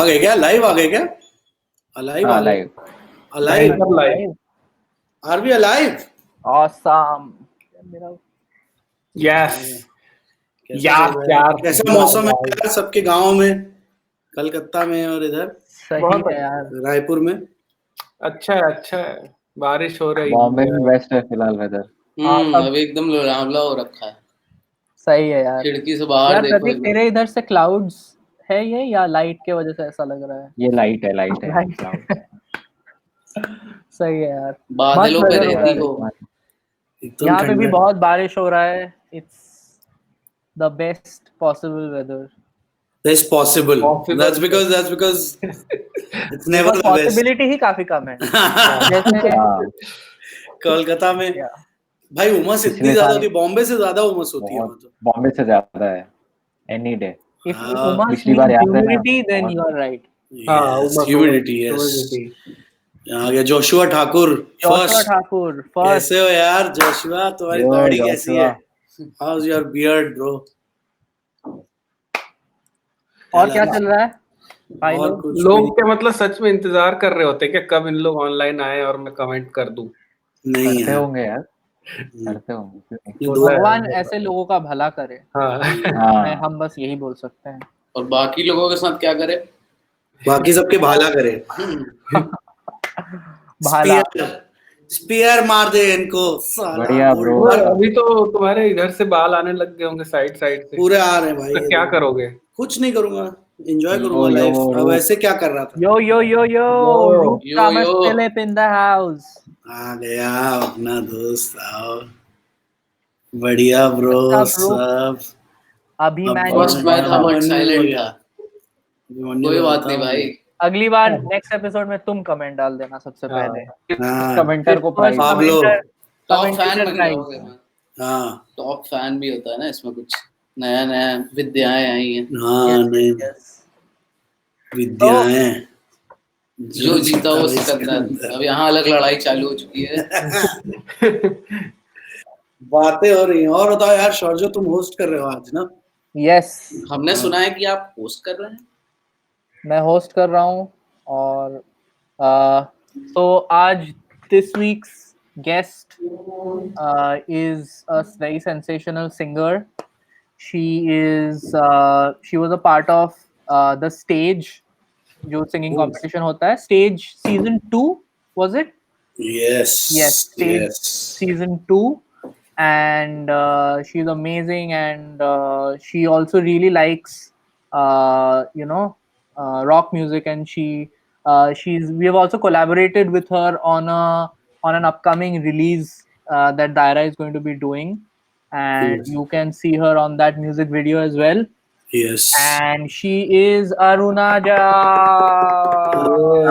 गए क्या? लाइव आ गए क्या? अलाइव आ गए? Live alive? Live are we alive? Awesome yes कैसा यार चल रहा है? कैसा मौसम है यार सबके गांव में, कलकत्ता में और इधर सही बहुत है यार। रायपुर में? अच्छा है बारिश हो रही बॉम्बे है। में बेस्ट है फिलहाल वेदर। अभी एकदम लोनावला हो रखा है, सही है यार। खिड़की से बाहर यार देखो प्रतीक एकदम। तेरे इधर से क्लाउड्स है ये या लाइट के वजह से ऐसा लग रहा है? ये लाइट है Light cloud। सही है यार। बादलों मस्त पे weather हो रहती रहा है। हो एकदम यहाँ पे भी ठंडा। बहुत बारिश हो रहा है। It's the best possible weather. That's possible. Possible. That's because it's never because the best. Possibility ही काफी कम है। जैसे हाँ कोलकाता में भाई उमस इतनी पिछले ज्यादा साल होती है, बॉम्बे से ज्यादा उमस होती है वहाँ बहुत तो। बॉम्बे से ज्यादा है एनी डे। if हाँ, उमस पिछली बार means याद है ना, humidity then बहुत- you are right. Yes, humidity, yes. यहाँ आ गया Joshua Thakur Joshua first. Thakur first. कैसे हो यार जोशुआ? तुम्हारी Yo, दाढ़ी कैसी Joshua. है? How's your beard, bro? और क्या चल रहा है भाई और लोग? कुछ भी लोग क्या मतलब सच में इंतजार कर रहे होते कि कब इन लोग ऑनलाइन आए और मैं कमेंट कर दूं। नहीं करते है। होंगे यार, करते होंगे क्यों नहीं? ये दो भगवान ऐसे लोगों का भला करे। हाँ हाँ हम बस यही बोल सकते हैं। और बाकी लोगों के साथ क्या करे? बाकी सबके भाला करे। भाला स्पीयर मार दे इनको साला। बढ़िया गोल्ड bro। मार। अभी तो तुम्हारे इधर से बाल आने लग गए होंगे साइड से। पूरे आ रहे हैं भाई। तो क्या करोगे? कुछ नहीं करूंगा, एंजॉय यो, करूंगा यो, लाइफ। अब रो। ऐसे क्या कर रहा था? यो yo yo yo yo, Roop yo, Thomas yo. Philip in the house. आ गया अपना दोस्त। आओ बढ़िया ब्रो What's up, bro? सब। अभिमान्यु फर्स्ट मैं था बट साइलेंट था। कोई बात नहीं भाई। अगली बार नेक्स्ट एपिसोड में तुम कमेंट डाल देना सबसे पहले। हाँ कमेंटर को prize Pablo top fan commentator बन prize। जाओगे मैं। हाँ टॉप फैन भी होता है ना, इसमें कुछ नया नया विद्याएं आई हैं। हाँ Yes, नहीं yes. विद्याएं जो जीता वो सिकंदर। अब यहाँ अलग लड़ाई चालू हो चुकी है। बातें हो रही हैं। और बताओ यार शौर्य, तुम होस्ट कर रहे हो आज ना? Yes, हमने सुना है कि आप होस्ट कर रहे हैं। मैं होस्ट कर रहा हूँ और तो आज this week's guest is a very sensational singer. She was a part of the stage जो singing competition होता है, stage season 2 was it? Yes. Yes, stage Yes. season 2, and she's amazing, and she also really likes rock music, and we have also collaborated with her on an upcoming release that Daira is going to be doing, and Yes. you can see her on that music video as well. Yes. And she is Arunaja.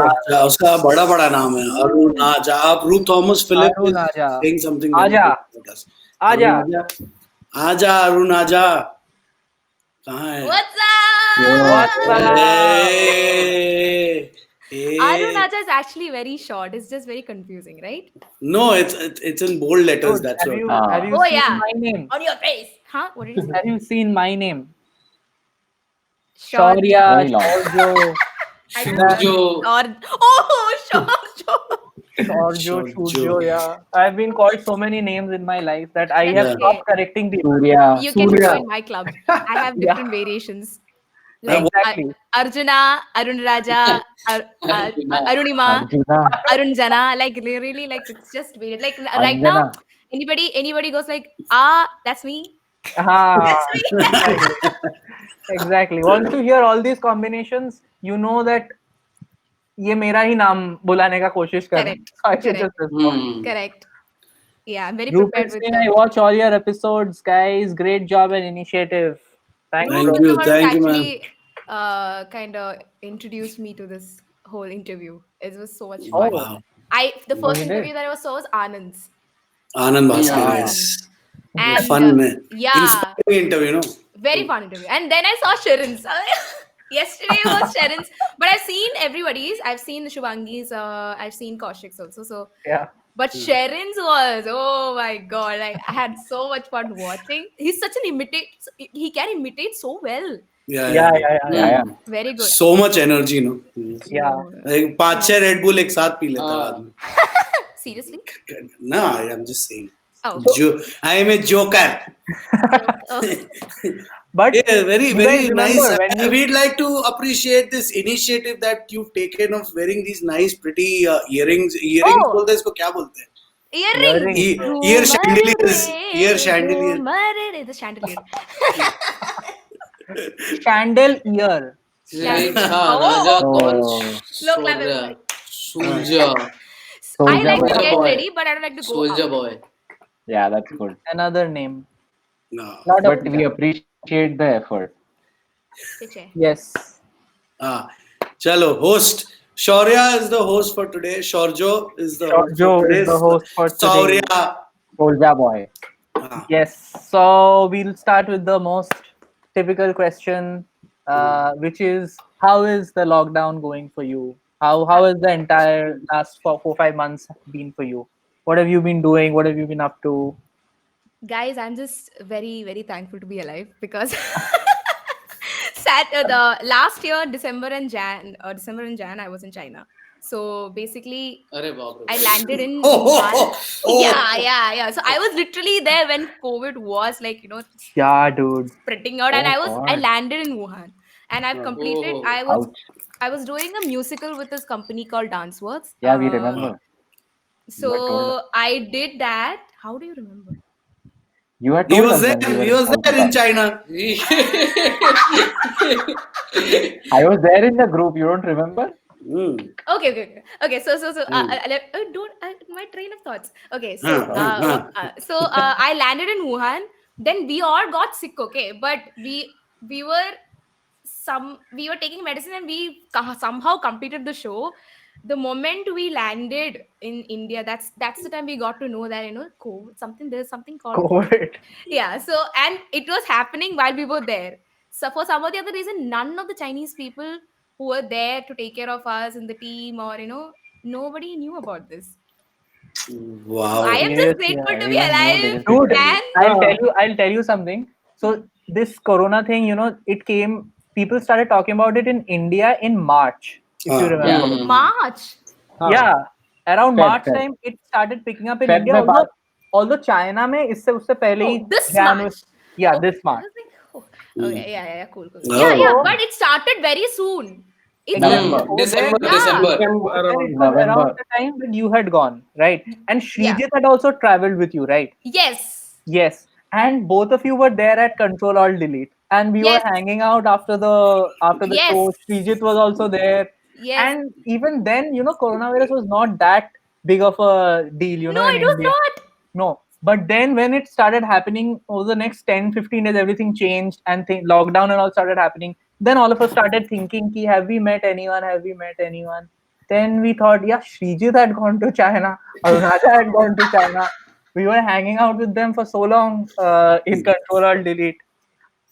अच्छा, उसका बड़ा बड़ा नाम है अरुणाजा। आप रूप Thomas Philip अरुणाजा। saying something आजा। आजा। आजा अरुणाजा कहाँ है? What's up? What's up? Hey. Arunaja is actually very short. It's just very confusing, right? No, it's in bold letters. That's Have what. you, Ah. have you Oh, seen yeah. my name? On your face. Huh? What did you say? Have you seen my name? Short. Shaurya, Very long. Shaurjo, जो Oh, Shorjo. Shaurjo, Shaurjo. Shurjo, yeah. I've been called so many names in my life that I have That's stopped okay. correcting people. Surya You can Surya. join my club. I have different variations. Exactly. Arjuna, Arun Raja, Arunima, arjuna Arunjana. Like really, like it's just weird. Like right now, Anjana anybody goes like, that's me. Ah, exactly. Once you hear all these combinations, you know that ये मेरा ही नाम बुलाने का कोशिश कर रहा है. Correct. So I should Correct. just respond. Correct. Yeah, I'm very Rupert prepared with Singh, I that. watch all your episodes, guys. Great job and initiative. Thank Thank you. you. You're the one who Thank you, ma'am. actually kind of introduced me to this whole interview. It was so much Oh, fun. Wow. The first he interview did. that I saw was Anand's. Anand Bhaskar, Yeah. yes. And Fun, yeah, inspiring interview, no? very fun interview. And then I saw Sharon's. Yesterday was Sharon's, but I've seen everybody's. I've seen Shubhangi's. I've seen Kaushik's also. So, Yeah. but Sharon's was, oh my god! Like I had so much fun watching. He's such an imitator. He can imitate so well. Yeah. Yeah. Very good. So much energy, no? Yeah. Like 5-6 Red Bull एक साथ P लेता है हाँ. आदमी. Seriously? No, I'm just saying. Oh. I am a joker. Oh. But Yeah, very, you very guys nice. remember when you- We'd like to appreciate this initiative that you've taken of wearing these nice, pretty earrings. Earrings Oh. बोलते हैं इसको क्या बोलते हैं? Earrings. Ear chandeliers. Ear chandelier. The chandelier. chandelier. राजा कौन? Slow clap, everybody. Soldier. I like to Soldier get boy. ready, but I don't like to go Soldier out. boy. Yeah, that's good. Another name. No. Not But we appreciate the effort. Yes. Chalo, host. Shaurya is the host for today. Shaurjo is the host Joe for today. is the host for today. Shaurya. Soldier boy. Yes. So we'll start with the most typical question, which is, how is the lockdown going for you? How has the entire last 4-5 months been for you? What have you been doing? What have you been up to? Guys, I'm just very, very thankful to be alive because the last year, December and Jan, I was in China. So basically, अरे बाप रे. I landed in Oh. Wuhan. Yeah. So I was literally there when COVID was like, Yeah, dude. spreading out, and Oh, I God. landed in Wuhan, and I've completed. Oh. I was doing a musical with this company called Danceworks. Yeah, we remember. You had told So us. I did that. How do you remember? You had He told was us when there. we He were was there in China. I was there in the group. You don't remember? Okay. So don't my train of thoughts. Okay, so I landed in Wuhan. Then we all got sick. Okay, but we were taking medicine, and we somehow completed the show. The moment we landed in India, that's the time we got to know that COVID, there's something called COVID. Yeah. So, and it was happening while we were there. So for some or the other reason, none of the Chinese people who were there to take care of us in the team, or nobody knew about this. Wow. So I am just Seriously, grateful to I be didn't know alive. they Dude, And I'll tell you something. So this corona thing, it came, people started talking about it in India in March, if you remember. March. Yeah, around Feb, March Feb. time it started picking up in Feb India. में बात- Although China में इससे उससे पहले ही This Jan March. was- yeah, Okay, this March. I was like, okay, yeah, cool. Oh. Yeah, but it started very soon. It's November. December. Yeah. December. It was November. around the time that you had gone, right? And Srijit Yeah. had also traveled with you, right? Yes. Yes. And both of you were there at Control Alt Delete, and we Yes. were hanging out after the Yes. show. Srijit was also there, Yes. and even then, coronavirus was not that big of a deal. No, in it was India. not. No, but then when it started happening over the next 10-15 days, everything changed, and lockdown and all started happening. Then all of us started thinking, have we met anyone? Then we thought, yeah, Srijit had gone to China, Arunacha had gone to China. We were hanging out with them for so long in Control Alt Delete.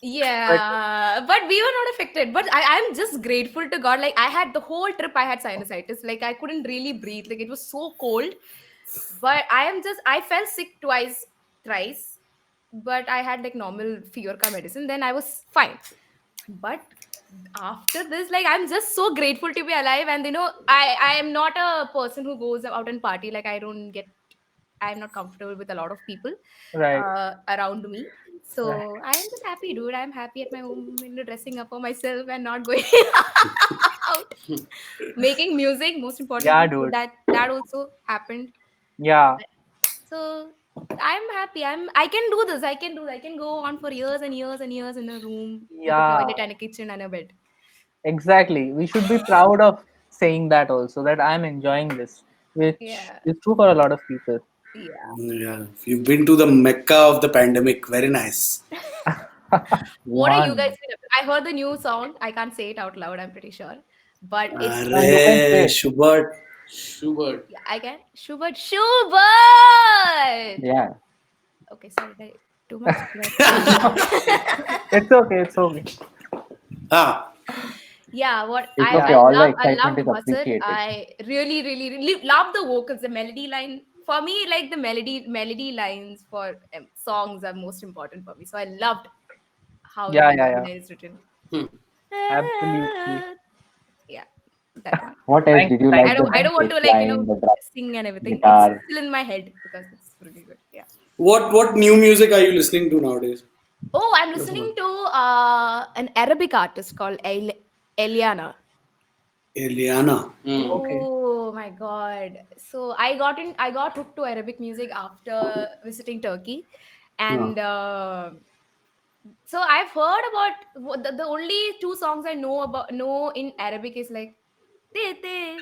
Yeah, but we were not affected. But I'm just grateful to God. Like, I had the whole trip, I had sinusitis. Like, I couldn't really breathe. Like, it was so cold. But I fell sick thrice. But I had like normal fever medicine. Then I was fine. But after this, like, I'm just so grateful to be alive. And I am not a person who goes out and party. Like, I'm not comfortable with a lot of people Right. around me. So I am just happy, dude. I'm happy at my home, dressing up for myself and not going out. Making music, most important. Yeah, dude. That also happened. Yeah. So I'm happy. I can do this. I can go on for years and years and years in a room, with Yeah. a toilet and a kitchen and a bed. Exactly. We should be proud of saying that also, that I'm enjoying this, which Yeah. is true for a lot of people. Yeah. Yeah, you've been to the Mecca of the pandemic. Very nice. What are you One. guys doing? I heard the new song. I can't say it out loud, I'm pretty sure. But it's Arre, Schubert. Schubert. yeah, I can. Schubert. Yeah. Okay, sorry. Too much. It's okay. Ah, Yeah, what It's I okay, all the love excitement is Mustard. appreciated. I really, really, really love the vocals, the melody line. For me, like the melody lines for songs are most important for me. So I loved how Yeah, the yeah, melody line is written. Absolutely. Yeah, that one. What else Thank did you, you thank like? you. I don't want to bass line, the drum, sing and everything. guitar. It's still in my head because it's really good. Yeah. What new music are you listening to nowadays? Oh, I'm listening to an Arabic artist called Eliana. Eliana. Okay. Oh my god. So I got hooked to Arabic music after visiting Turkey. And so I've heard about the only two songs I know in Arabic is like de, de,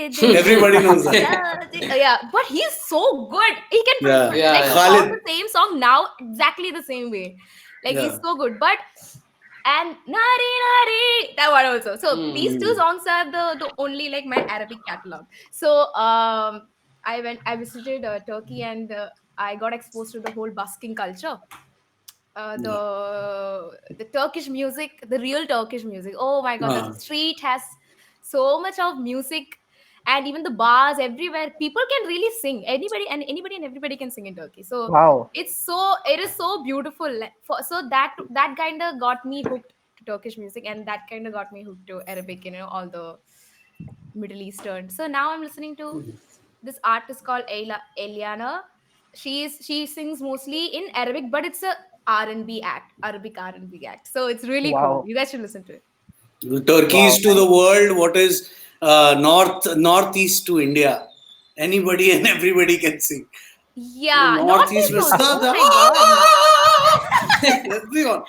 de. Everybody knows that. Yeah, but he's so good. He can Yeah. like Yeah, perform Khalid. the same song now exactly the same way. Like he's Yeah. so good. But and Nari Nari, that one also. So these two songs are the only like my Arabic catalog. So I visited Turkey and I got exposed to the whole busking culture. The Turkish music, the real Turkish music. Oh my god, the street has so much of music, and even the bars everywhere. People can really sing. Anybody and everybody can sing in Turkey. So Wow. it is so beautiful. So that kind of got me hooked to Turkish music, and that kind of got me hooked to Arabic. All the Middle Eastern. So now I'm listening to this artist called Eliana. She sings mostly in Arabic, but it's a R&B act, Arabic R&B act. So it's really cool. Wow. You guys should listen to it. Turkey is to the world what is northeast to India. Anybody and everybody can sing. Yeah, Northeast Northeast में also. सब Oh my god. everyone.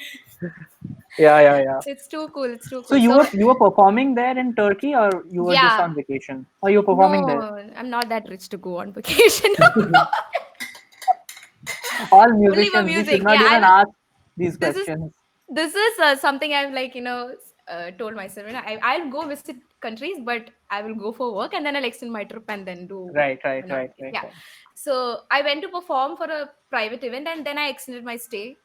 Yeah. It's too cool. It's too cool. So you were performing there in Turkey, or you were just Yeah. on vacation, or you were performing there? No, I'm not that rich to go on vacation. All for musicians, we music, should not yeah, even ask these This is- questions. This is something I've told myself. I'll go visit countries, but I will go for work and then I'll extend my trip and then do. Right. Yeah. So I went to perform for a private event and then I extended my stay.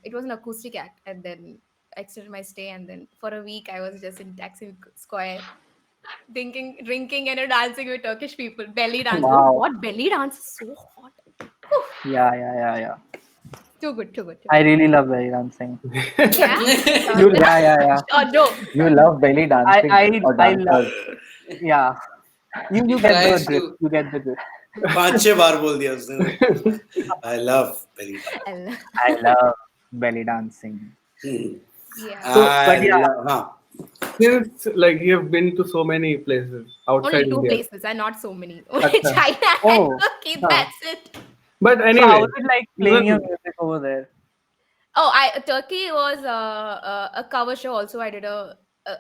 It was an acoustic act and then I extended my stay and then for a week I was just in Taksim Square drinking and dancing with Turkish people. Belly dance. Wow. Oh, what belly dance is so hot. Whew. Yeah. Too good. I really love belly dancing. Yeah. Yeah. Oh no. You love belly dancing or I dancers? love. Yeah. You get Tries the drift. to- You get the drift. 5-6 बार बोल दिया उसने. I love belly dance. I love belly dancing. Yeah. So, I but yeah. love- Since like you have been to so many places outside Only two India. places and not so many. Only Acha. China Oh. and Turkey. That's it. But So anyway, how was it like playing your Well- music over there? Oh, Turkey was a cover show. Also, I did a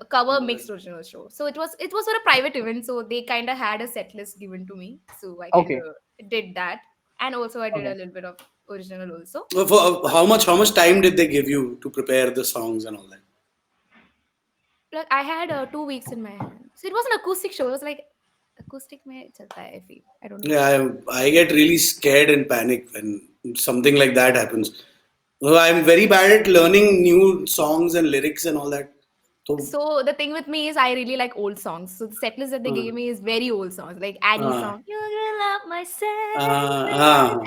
cover mixed original show. So it was for a private event. So they kind of had a set list given to me. So I kind of did that, and also I did a little bit of original also. How much time did they give you to prepare the songs and all that? Like I had 2 weeks in my hand. So it was an acoustic show. It was like acoustic mein chalta hai, I feel. I don't know. Yeah, I get really scared and panic when something like that happens. Well, I'm very bad at learning new songs and lyrics and all that. So the thing with me is I really like old songs. So the set list that they gave me is very old songs, like Annie's song, "You're gonna love myself,"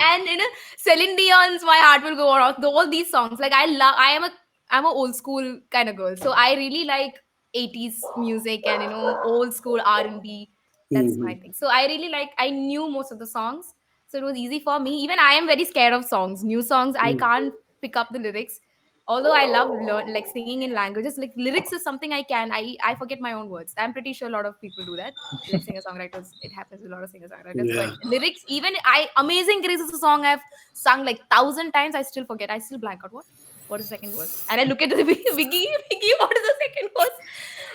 and Celine Dion's "My Heart Will Go On." All these songs, like I'm a old school kind of girl, so I really like 80s music and old school R&B. That's my thing. So I knew most of the songs, so it was easy for me. Even I am very scared of songs, new songs. I can't pick up the lyrics. Although I love like singing in languages, like lyrics is something I forget my own words. I'm pretty sure a lot of people do that. Like singer-songwriters, it happens with a lot of singer-songwriters. Yeah. But lyrics, even Amazing Grace is a song I've sung like 1,000 times. I still forget. I still blank out. What is the second verse? And I look at the Vicky, what is the second verse?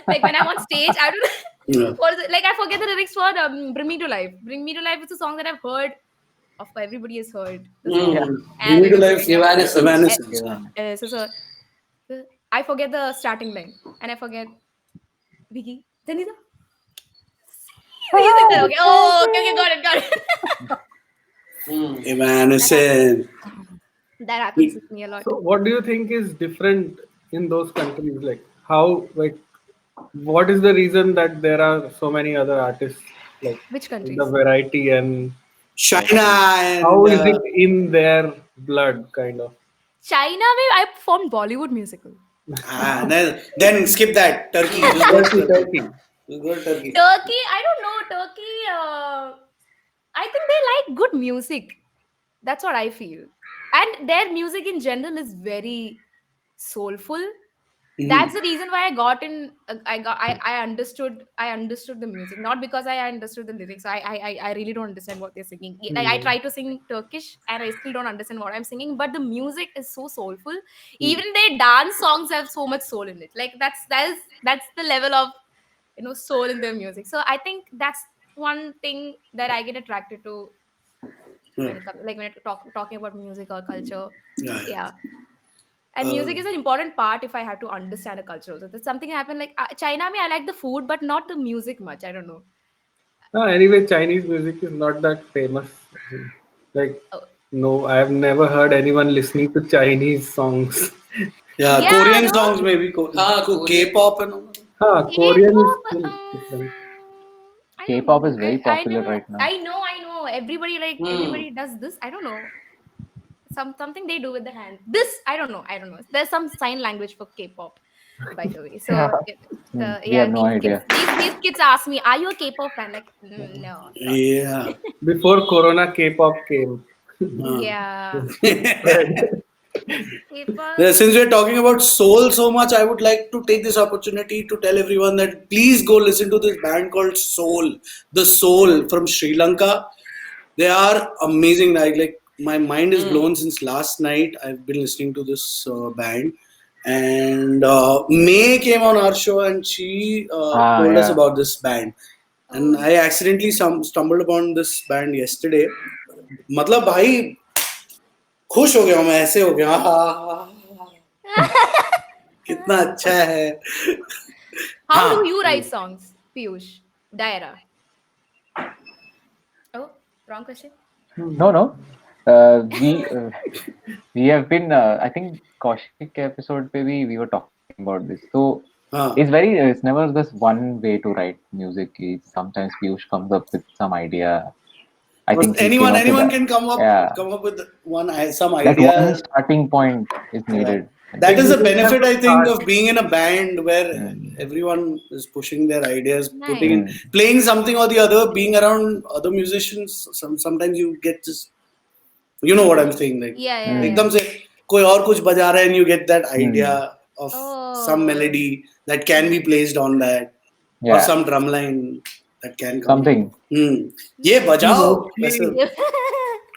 Like when I'm on stage, I don't know. What is it? Like I forget the lyrics for Bring Me to Life. Bring Me to Life is a song that I've heard. Of course, everybody has heard. The song. Bring Me to Life, Evanescence. So I forget the starting line and I forget Vicky. Tanisa? Okay. Oh, okay, got it. Evanescence. That happens with me a lot. so what do you think is different in those countries? Like how, like, what is the reason that there are so many other artists? Like Which countries? the variety and China and how is it in their blood, kind of? China, where I performed Bollywood musical. Then skip that. Turkey. Just go to Turkey. Just go to Turkey. Turkey, I don't know. Turkey, I think they like good music. That's what I feel. And their music in general is very soulful. That's the reason why I got in. I understood the music, not because I understood the lyrics. I really don't understand what they're singing. Like I try to sing Turkish and I still don't understand what I'm singing. But the music is so soulful. Even their dance songs have so much soul in it. Like that's the level of soul in their music. So I think that's one thing that I get attracted to when it comes, like when it talking about music or culture. Yeah. Yeah. And music is an important part if I have to understand a culture. So there's something happened like China. I like the food, but not the music much. I don't know. Anyway, Chinese music is not that famous. Like, Oh. no, I have never heard anyone listening to Chinese songs. Yeah, Yeah, Korean no. songs maybe. Korean. K-pop and all. Korean is K-pop, still different. I don't K-pop know. is very I popular know, right now. I know. Everybody everybody does this. I don't know. Something they do with the hand. This I don't know. There's some sign language for K-pop, by the way. So We have no idea. These kids ask me, "Are you a K-pop fan?" Like, no. Sorry. Yeah. Before Corona, K-pop came. Yeah. K-pop. Since we're talking about soul so much, I would like to take this opportunity to tell everyone that please go listen to this band called Soul. The Soul from Sri Lanka. They are amazing. Like my mind is blown since last night. I've been listening to this band. And May came on our show and she told us yeah. about this band. And I accidentally stumbled upon this band yesterday. मतलब भाई खुश हो गया मैं ऐसे हो गया कितना अच्छा है. How do you write songs, Piyush? Daira. Oh, wrong question. No. We have been. I think Kaushik episode maybe we were talking about this. So it's never this one way to write music. Sometimes Piyush comes up with some idea. I think anyone can come up with some that idea. one starting point is needed. That is the benefit, I think, of being in a band where everyone is pushing their ideas, playing something or the other, being around other musicians. Sometimes you get just, you know what I'm saying, like एकदम से कोई और कुछ बजा रहा है and you get that idea of some melody that can be placed on that, or some drum line that can come. Something. ये बजाओ.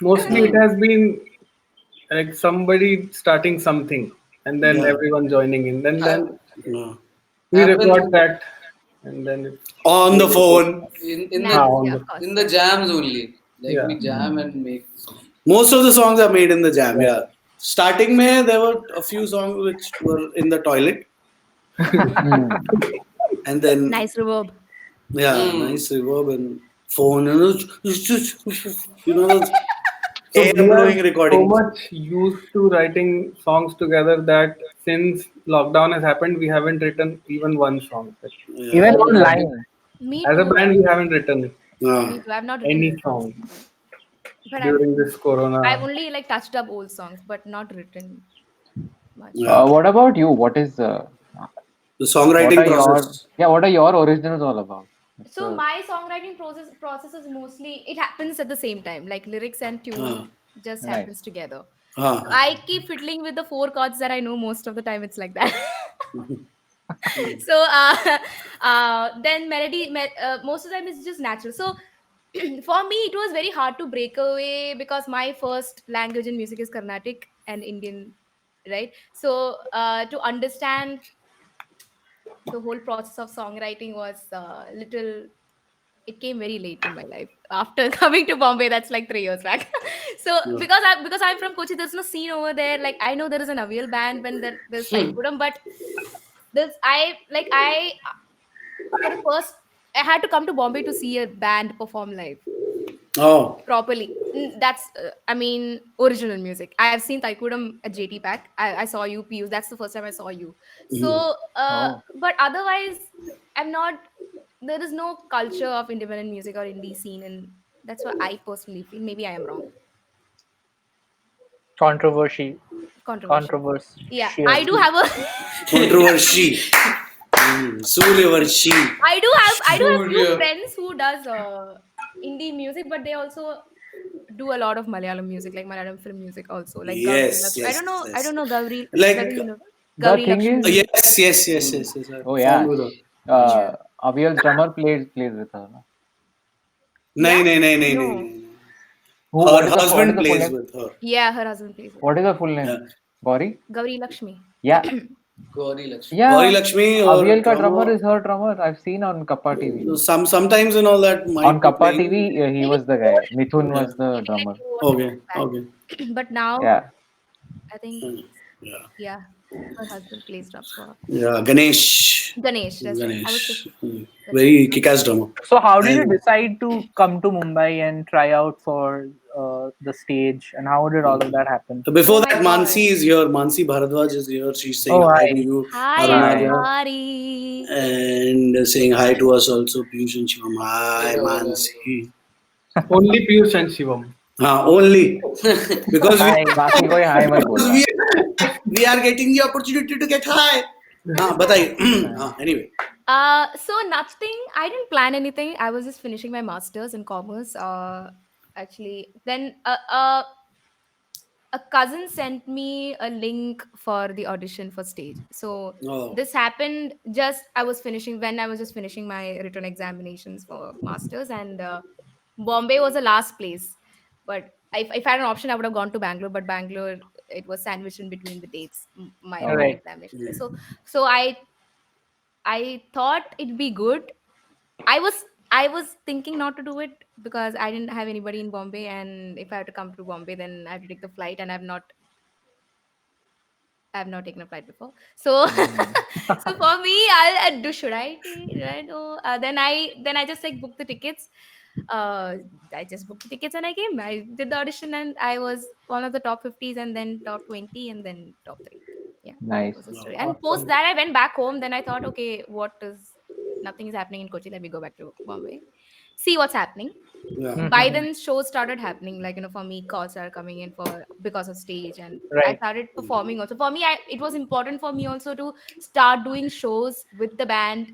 Mostly it has been like somebody starting something and then everyone joining in. Then we record that and then it's on the phone. In the jams only. Like we jam and make songs. Most of the songs are made in the jam, yeah. Starting mein, there were a few songs which were in the toilet. And then nice reverb. Yeah, nice reverb and phone and air blowing recording. So much used to writing songs together that since lockdown has happened, we haven't written even one song. Even one line. As a band, we haven't written I've not written any song during this corona. I've only touched up old songs, but not written much. What about you? What is the songwriting process? What are your originals all about? So my songwriting process is mostly, it happens at the same time, like lyrics and tune just happens together. I keep fiddling with the 4 chords that I know. Most of the time it's like that. So then melody most of the time is just natural. So for me it was very hard to break away because my first language in music is Carnatic and Indian, right? So to understand the whole process of songwriting was it came very late in my life after coming to Bombay. That's 3 years back. So because I'm from Kochi, there's no scene over there. Like I know there is an Avial band when there's Saipudam, but I had to come to Bombay to see a band perform live. Properly. That's original music. I have seen Thaikudam at JT Pack. I saw you, Piyush. That's the first time I saw you. So but otherwise there is no culture of independent music or indie scene, and that's what I personally feel. Maybe I am wrong. Controversy. Controversial. Yeah, Controversial. I do have a. Controversy. Suryavarshi. I do have few Surya. friends who does indie music, but they also do a lot of Malayalam music, like Malayalam film music also, like Gauri Yes, Lakshmi. yes, I yes. don't know Gauri. Like- whether you know The Gauri thing Lakshmi. is- Yes. I Oh, yeah. found with her. Avial's drummer plays with her. No? No. Who, Her what is the husband full plays name? with her. Yeah, her husband plays. What is the full name? Yeah. Gauri? Gauri Lakshmi. Yeah. Gauri Lakshmi. Yeah. Gauri Lakshmi or Avial ka drummer is her drummer. I've seen on Kappa TV. sometimes and all that might On be Kappa playing. TV, he was the guy. Mithun was the Maybe drummer. like 2 or 3 Okay. years back. But now Yeah. I think Yeah. her husband plays drums for her. Yeah. Ganesh. Ganesh, that's right. I was Ganesh. just, Very kick-ass drummer. So how did you And- decide to come to Mumbai and try out for the stage, and how did all of that happen? Before Oh my that, God. Mansi is here. Mansi Bharadwaj is here. She's saying Oh, hi hi. to you. Hi, Arunaja. Hari. And saying hi to us also. Piyush and Shivam. Hi, Hello. Mansi. Only Piyush and Shivam. Only. Because Hi. बाकी कोई हाय मत बोलना. we are getting the opportunity to get high. बताइए. Anyway. So nothing. I didn't plan anything. I was just finishing my masters in commerce. Actually, then a cousin sent me a link for the audition for stage. So Oh. this happened just I was just finishing my written examinations for masters, and Bombay was the last place. But if I had an option, I would have gone to Bangalore. But Bangalore, it was sandwiched in between the dates. My written Right. examination. So I thought it'd be good. I was thinking not to do it because I didn't have anybody in Bombay, and if I have to come to Bombay, then I have to take the flight, and I have not taken a flight before. So so for me, I'll do. Should I do? Then I just like booked the tickets. I just booked the tickets and I came. I did the audition and I was one of the top 50s and then top 20 and then top 3. Yeah. Nice. That was the story. And post that, I went back home. Then I thought, okay, nothing is happening in Kochi. Let me go back to Bombay. See what's happening. Yeah. By then, shows started happening. Like, for me, calls started coming in because of stage. And I Right. started performing also. For me, it was important for me also to start doing shows with the band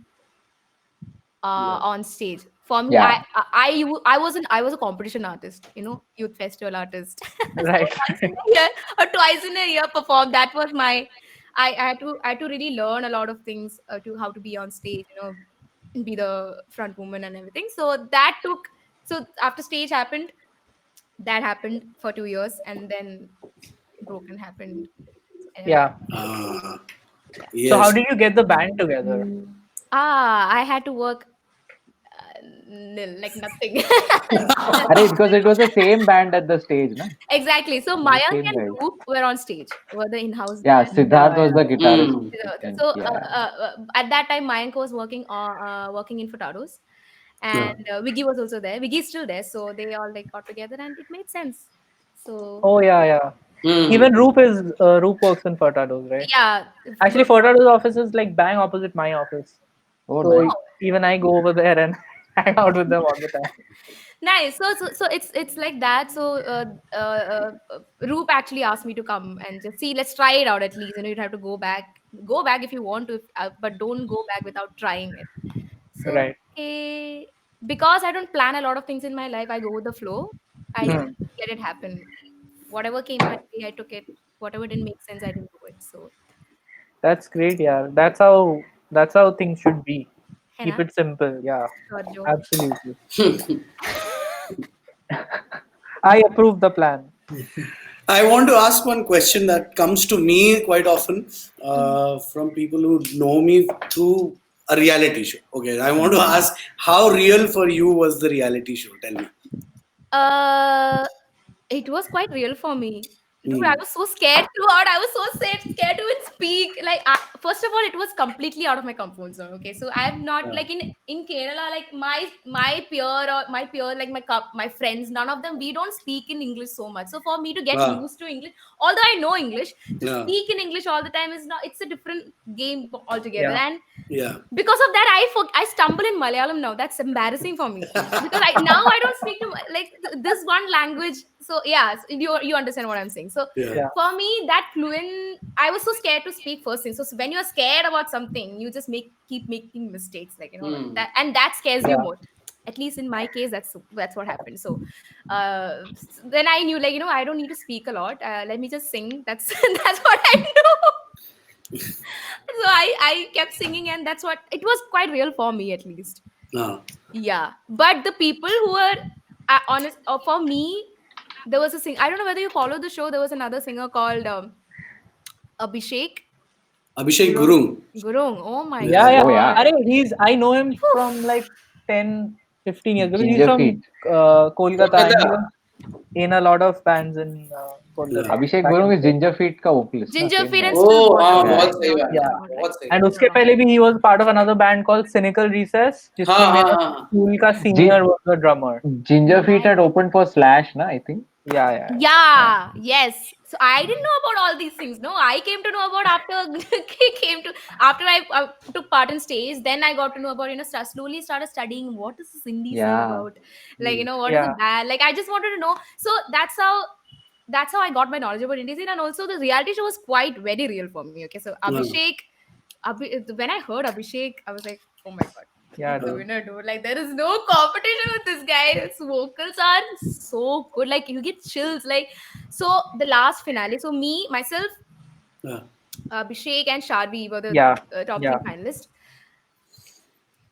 on stage. For me, Yeah. I was a competition artist, youth festival artist. Right. Once in a year or twice in a year perform. That was I had to really learn a lot of things to how to be on stage, be the front woman and everything. So after stage happened, that happened for 2 years, and then Broken happened. Yeah. Yes. So how did you get the band together? I had to work nil, like nothing. Arey, because it was the same band at the stage, no? Exactly. So the Mayank same and guys. Roop were on stage, were the in-house Yeah, band. Siddharth was the guitarist. Mm. So Yeah. at that time, Mayank was working in Furtados, and Viggy was also there. Viggy is still there, so they all like got together, and it made sense. So Oh yeah. Mm. Even Roop works in Furtados, right? yeah, Actually, Furtados office is like bang opposite my office. Oh, So nice. even I go over there and hang out with them all the time. nice. So it's like that. So Roop actually asked me to come and just see. Let's try it out at least. You'd have to go back if you want to, but don't go back without trying it. So Right. okay, because I don't plan a lot of things in my life, I go with the flow. I just let it happen. Whatever came my way, I took it. Whatever didn't make sense, I didn't do it. So That's great, yeah. That's how things should be. Keep Henna, it simple, yeah. sure, Joe. Absolutely. I approve the plan. I want to ask one question that comes to me quite often from people who know me through a reality show. Okay, I want to ask, how real for you was the reality show? Tell me. It was quite real for me. Dude, I was so scared throughout. I was so scared to even speak. Like, first of all, it was completely out of my comfort zone. Okay, so I'm not like in Kerala. Like my peer, like my friends, none of them. We don't speak in English so much. So for me to get used to English, although I know English, to speak in English all the time is not. It's a different game altogether. Yeah. And Yeah. because of that, I stumble in Malayalam now. That's embarrassing for me because now I don't speak to like this one language So yeah, so you understand what I'm saying. So Yeah. for me, that fluent, I was so scared to speak first thing. So when you're scared about something, you just keep making mistakes, like that scares you more. At least in my case, that's what happened. So then I knew, like, I don't need to speak a lot. Let me just sing. That's that's what I know. So I kept singing, and that's what it was, quite real for me, at least. No. Yeah, but the people who were honest, for me, there was a singer. I don't know whether you follow the show. There was another singer called Abhishek Abhishek Gurung. Gurung. Oh my Yeah, yeah. Oh, yeah. I know him from like 10, 15 years because he's Ginger from Feet. Kolkata. And he was in a lot of bands in Kolkata. Abhishek Back Gurung in is the day. Ginger Feet का vocalist. Ginger Same Feet guy. and Still Water. बहुत सही बात है, Yeah. बहुत सही And बात उसके पहले भी he was part of another band called Cynical Recess, जिसमें हाँ, मेरा हाँ. स्कूल का senior was the drummer. Ginger Feet had opened for Slash, na, I think. Yeah. Yeah, yes. So I didn't know about all these things. No, I came to know about after I took part in stage. Then I got to know about, slowly started studying what is this indie scene Yeah. about, like, what is Yeah. a band. Like, I just wanted to know. So that's how I got my knowledge about indie scene, and also the reality show was quite very real for me. Okay, so Abhishek, when I heard Abhishek, I was like, oh my god. Yeah, The winner, dude. Like, there is no competition with this guy. His vocals are so good. Like, you get chills. Like, so the last finale. So myself, Yeah. Abhishek and Sharvi were the Yeah. top Yeah. three finalists.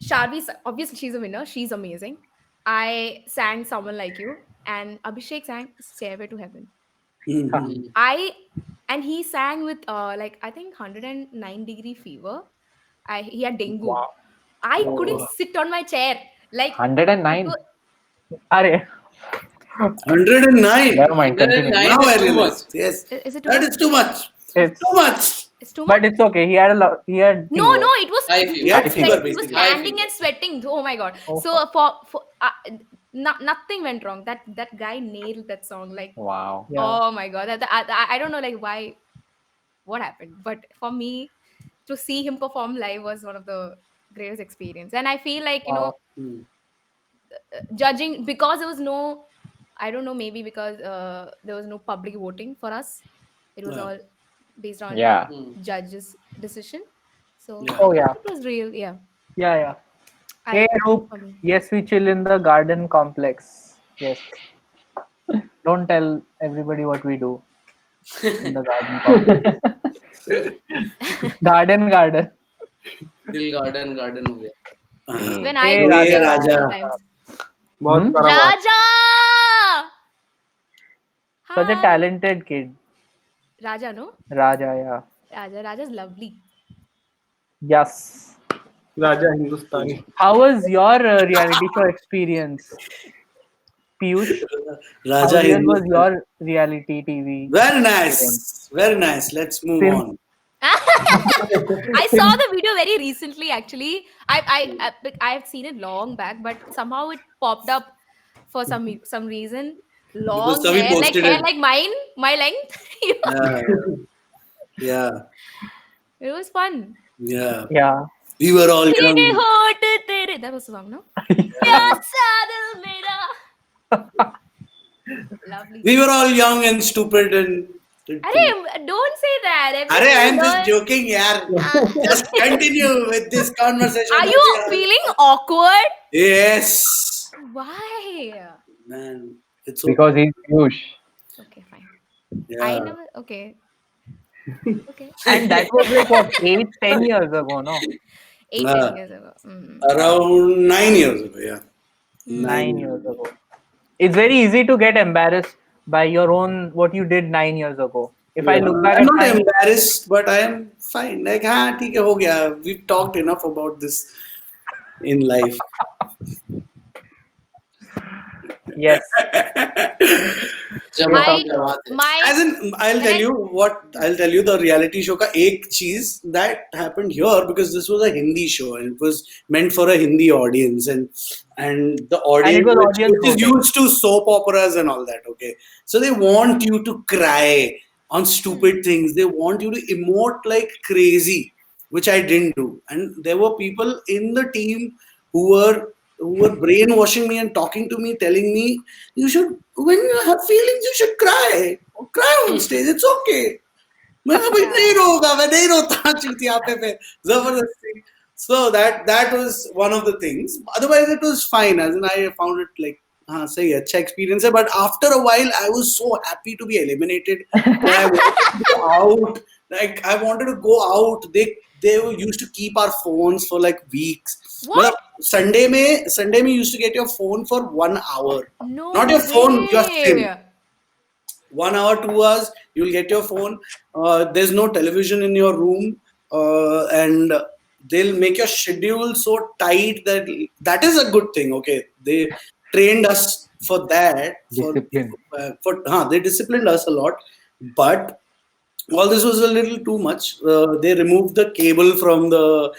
Sharvi, obviously, she's a winner. She's amazing. I sang Someone Like You, and Abhishek sang Stairway to Heaven. Mhm. And he sang with like, I think 109-degree fever. He had dengue. Wow. I couldn't sit on my chair. Like, 109. Are 109. Never mind, continue. 109 Now is I too realize. much. Yes. Is it too That much? is too much. it's Too much. It's too much. but it's okay. He had a lot. He had No, fever. it was High fever. Yeah, like, fever, he was basically. standing High and sweating. Oh my god! Oh. So for nothing went wrong. That guy nailed that song. Like, Wow. Yeah. oh my god! I don't know, like, what happened, but for me, to see him perform live was one of the greatest experience. And I feel like, Wow. Mm. judging, because there was no, I don't know, maybe because there was no public voting for us. It was Yeah. all based on Yeah. judges' decision. So Yeah. Oh yeah. it was real. Yeah. Yeah. I- Hey Roop. for me. Yes, we chill in the garden complex. Yes. Don't tell everybody what we do in the garden complex. garden. दिल garden हो गया. When I Hey, go Raja. there Raja. sometimes. बहुत Hmm? बड़ा बात. Raja! Such a Hi. talented kid. Raja, no? Raja, yeah. Raja's lovely. Yes. Raja Hindustani. How was your reality show experience? Piyush, Raja how real was Hindustan. your reality TV? Very nice. Very nice. Let's move Since- on. I saw the video very recently, actually. I've seen it long back, but somehow it popped up for some reason. Long Savi hair, like posted hair it. like mine, my length. Yeah. It was fun. Yeah. Yeah. We were all तेरे young. होठ तेरे, that was the song, no? प्यार सादल मेरा. Lovely. We were all young and stupid and. Arey, don't say that. Arey, I am Everyone just joking, yaar. Just continue with this conversation. Are you feeling awkward? Yes. Why? Man, it's okay. Because he's Piyush. Okay, fine. Yeah. I never. Okay. Okay. And that was like what, 8-10 years ago, no? 8-10 years ago. Mm. Around 9 years ago, yeah. 9 years ago. It's very easy to get embarrassed by your own what you did 9 years ago. If I look back I'm at not my embarrassed, but I am fine. Like, theek hai, ho gaya. We've talked enough about this in life. yes, जब My- आप करवाते हैं. My As in, I'll tell you the reality show ka ek cheez that happened here, because this was a Hindi show and it was meant for a Hindi audience, and the audience, it was audience which is voted. used to soap operas and all that. Okay, so they want you to cry on stupid things. They want you to emote like crazy, which I didn't do. And there were people in the team who were who were brainwashing me and talking to me, telling me, you should, when you have feelings, you should cry. Cry on stage, it's okay. So that was one of the things. Otherwise, it was fine. As in, I found it like, say, अच्छा experience. But after a while, I was so happy to be eliminated. I wanted to go out. Like I wanted to go out. They used to keep our phones for like weeks. What? Sunday me used to get your phone for 1 hour. No. Not your phone, your way. SIM. 1 hour, 2 hours, you'll get your phone. There's no television in your room, and they'll make your schedule so tight that is a good thing. Okay, they trained us for that. Discipline. They disciplined us a lot, but all this was a little too much. They removed the cable from the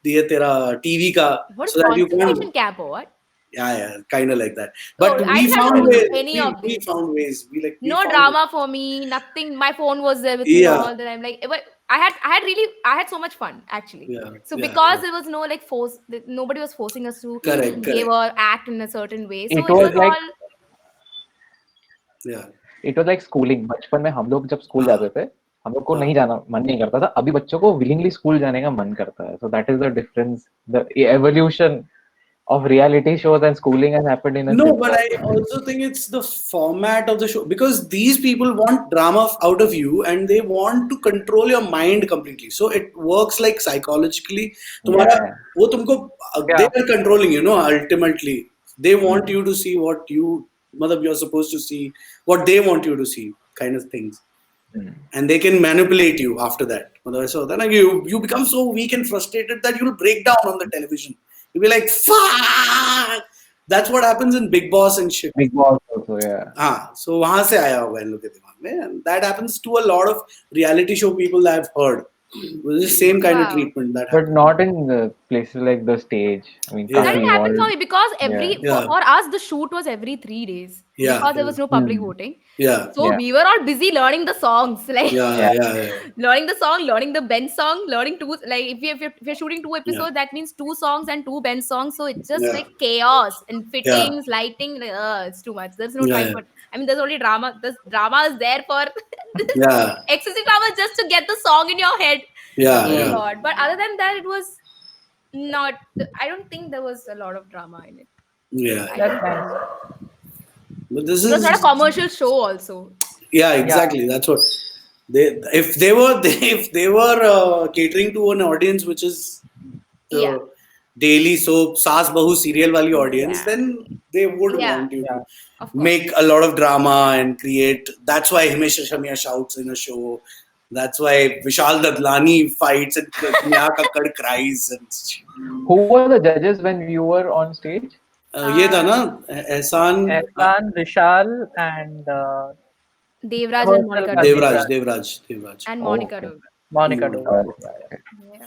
TV ka, What is so that you concentration can't. camp or what? Yeah, kind of like that. But I we didn't found do ways. any of We this. found ways. We No found drama for me. Nothing. My phone was there with me Yeah. all the time. Like, but I had so much fun actually. Yeah, So yeah, because there was no like force, nobody was forcing us to Correct. behave or act in a certain way. So It it was was like- all. Yeah. It was like schooling. बचपन में हम लोग जब school जाते थे हम लोग को नहीं जाना मन नहीं करता था. अभी बच्चों को willingly स्कूल जाने का मन करता है. So that is the difference. The evolution of reality shows and schooling has happened in a No, sitcom. but I also think it's the format of the show, because these people want drama out of you and they want to control your mind completely. So it works like psychologically. तुम्हारा Yeah. वो तुमको they are controlling, ultimately. They want you to see what you're supposed to see, what they want you to see, kind of things. And they can manipulate you after that. So then you become so weak and frustrated that you'll break down on the television. You'll be like, fuck! That's what happens in Big Boss and shit. Big Boss also, yeah. So वहाँ से आया होगा इन लोग के दिमाग में, and that happens to a lot of reality show people that I've heard. With the same kind of Wow. treatment that But happens. not in the places like the stage. I mean, Yeah. That can't didn't be happen for involved. me because Yeah. for us the shoot was every 3 days. Yeah, Because there yeah. was no public voting. Yeah. So Yeah. we were all busy learning the songs, like Yeah. learning the song, learning the Ben song, learning two. Like if you're shooting 2 episodes, that means 2 songs and 2 Ben songs. So it's just Yeah. like chaos and fittings, lighting. It's too much. There's no Yeah, time yeah. for. I mean, there's only drama. This drama is there for Yeah. excessive drama just to get the song in your head. Yeah. Oh Yeah. God. But other than that, it was not. I don't think there was a lot of drama in it. Yeah. That's nice. But this It was is not a commercial show, also. Yeah, exactly. That's what if they were catering to an audience which is the Yeah. daily soap Saas Bahu serial wali audience, Yeah. then they would Yeah. want you to Of course. make a lot of drama and create. That's why Himesh Reshammiya shouts in a show. That's why Vishal Dadlani fights and Neha Kakkad cries. And Who were the judges when you were on stage? ये था ना एहसान Ehsan, Vishal, and Devraj Oh, and Monica. Dubey. Devraj. And Oh, Monica. okay. Dubey. Monica. Oh, Dubey. Yeah.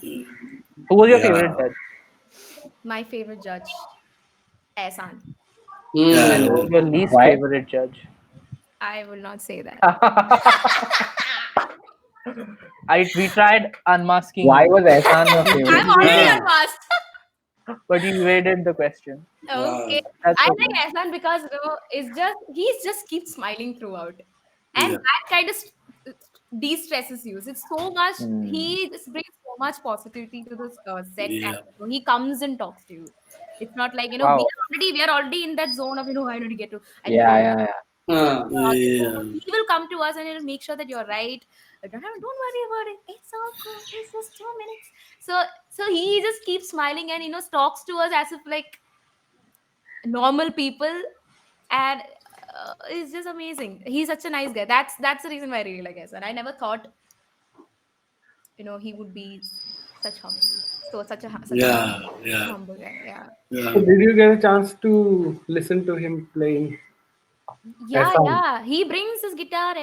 Who was your Yeah. favorite judge? My favorite judge, Ehsan. Yeah. And who was your least Why? I favorite judge? will not say that. We tried unmasking, Why you, was Ehsan your favorite? I'm already Yeah. unmasked. but you evaded the question. Okay. That's I okay. like Ehsan because he's just keeps smiling throughout, and Yeah. that kind of de-stresses you. It's so much. He just brings so much positivity to this set, Yeah. and he comes and talks to you. It's not like Wow. we are already in that zone of I need to get to. I need Yeah, to- yeah. Yeah. He will come to us and he'll make sure that you're right. Don't worry about it. It's all cool. It's just 2 minutes. So he just keeps smiling and talks to us as if like normal people, and it's just amazing. He's such a nice guy. That's the reason why I really like Ehsan. I never thought he would be such such a Yeah. humble guy. Yeah. Yeah. So did you get a chance to listen to him playing? Yeah, Ehsan? yeah. He brings his guitar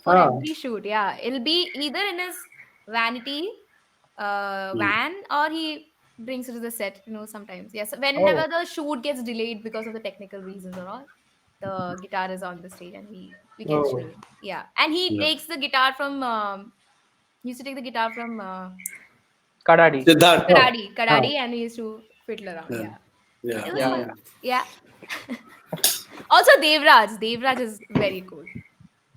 for Ah. every shoot. Yeah, it'll be either in his vanity van, or he brings it to the set. Sometimes. Yes, whenever the shoot gets delayed because of the technical reasons or all, the guitar is on the stage and we can Oh. shoot it. Yeah, and he takes the guitar from. He used to take the guitar from Kadadi. Siddharth. Kadadi, and he used to fiddle around. Yeah. Yeah. It was Yeah. fun. Yeah. Also, Devraj is very cool.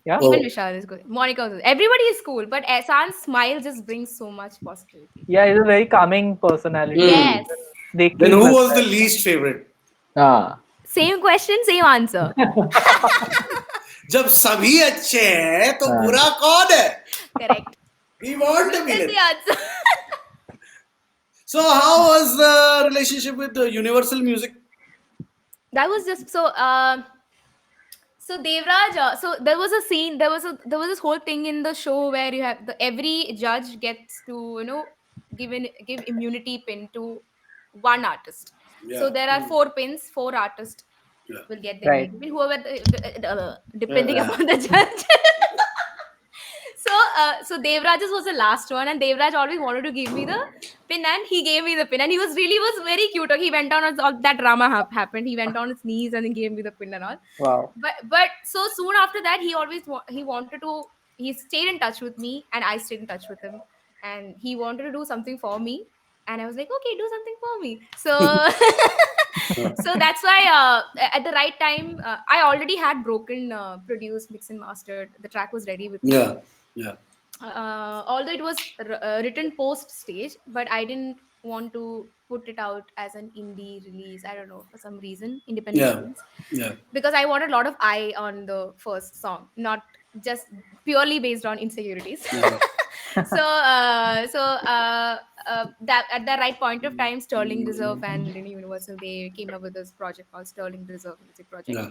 Yeah. Even Oh. Vishal is good. Monica is. Everybody is cool, but Ehsan's smile just brings so much positivity. Yeah, he's a very calming personality. Yes. They Then keep who us was the there. least favorite? Ah, Same question, same answer. जब सभी अच्छे हैं तो हाँ. बुरा कौन है? Correct. We want to That's be. the answer. So how was the relationship with the Universal Music? That was just so. So Devraj, so there was a scene. There was this whole thing in the show where you have every judge gets to give immunity pin to one artist. So Yeah. there are 4 pins, 4 artists Yeah. will get the Right. immunity pin. Whoever depending Yeah. upon the judge. So Devraj's was the last one, and Devraj always wanted to give me the pin, and he gave me the pin, and he was very cute. He went down as all that drama happened. He went on his knees and he gave me the pin and all. Wow. But so soon after that, he always he stayed in touch with me, and I stayed in touch with him, and he wanted to do something for me, and I was like, okay, do something for me. So that's why at the right time, I already had broken, produced, mixed and mastered. The track was ready with me. Yeah. Although it was written post stage, but I didn't want to put it out as an indie release. I don't know, for some reason, independent Yeah. release. Yeah. Because I wanted a lot of eye on the first song, not just purely based on insecurities. That at the right point of time, Sterling Reserve and Universal, they came up with this project called Sterling Reserve Music Project, Yeah.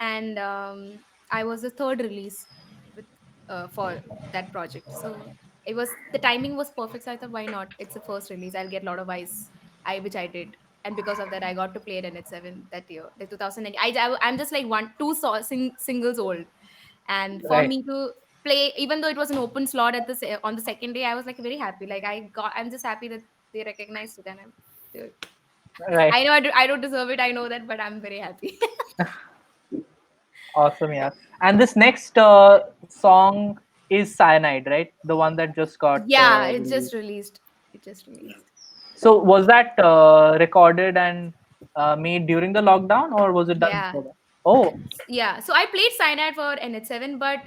and I was the third release with, for that project. So the timing was perfect. So I thought, why not? It's the first release. I'll get a lot of eyes. Which I did, and because of that, I got to play at NH7 that year, like 2009. I'm just like two singles old, and for Right. me to play, even though it was an open slot on the second day, I was like very happy. Like I'm just happy that they recognized it, and Right. I know I don't deserve it. I know that, but I'm very happy. Awesome, yeah. And this next song is Cyanide, right? The one that just got. Yeah, it just released. So was that recorded and made during the lockdown, or was it done Yeah. before that? Oh, Yeah, so I played Cyanide for NH7, but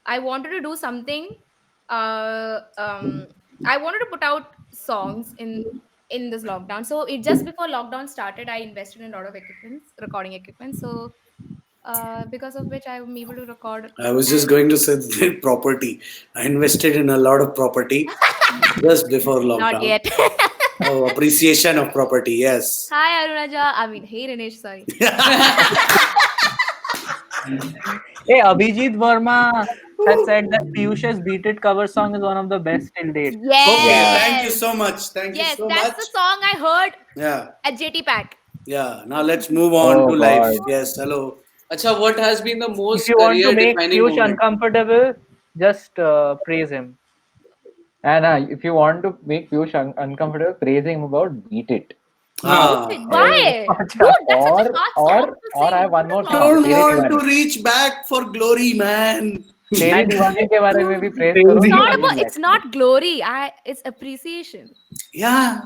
I wanted to do something. I wanted to put out songs in this lockdown. So just before lockdown started, I invested in a lot of recording equipment. So because of which I'm able to record. I was just going to say property. I invested in a lot of property just before lockdown. Not yet. Oh, appreciation of property. Yes. Hi Arunaja. I mean, hey Rinesh. Sorry. hey, Abhijit Verma had said that Piyush's Beat It cover song is one of the best till date. Yes. Okay, thank you so much. Thank you Yes, so that's much. the song I heard Yeah. at JT Pack. Yeah. Now let's move on Oh, to life. God. Yes. Hello. Acha, what has been the most If you want to make career-defining Piyush moment? uncomfortable, just praise him. and if you want to make Piyush uncomfortable, praising him about Beat It. Ah. Why? Dude, that's such a hard song to or sing. I have one more I song. don't Tere want to Diwali. reach back for glory, man. तेरी दीवानी के बारे में भी praise Crazy. करो. It's not about. It's not glory. It's appreciation. Yeah.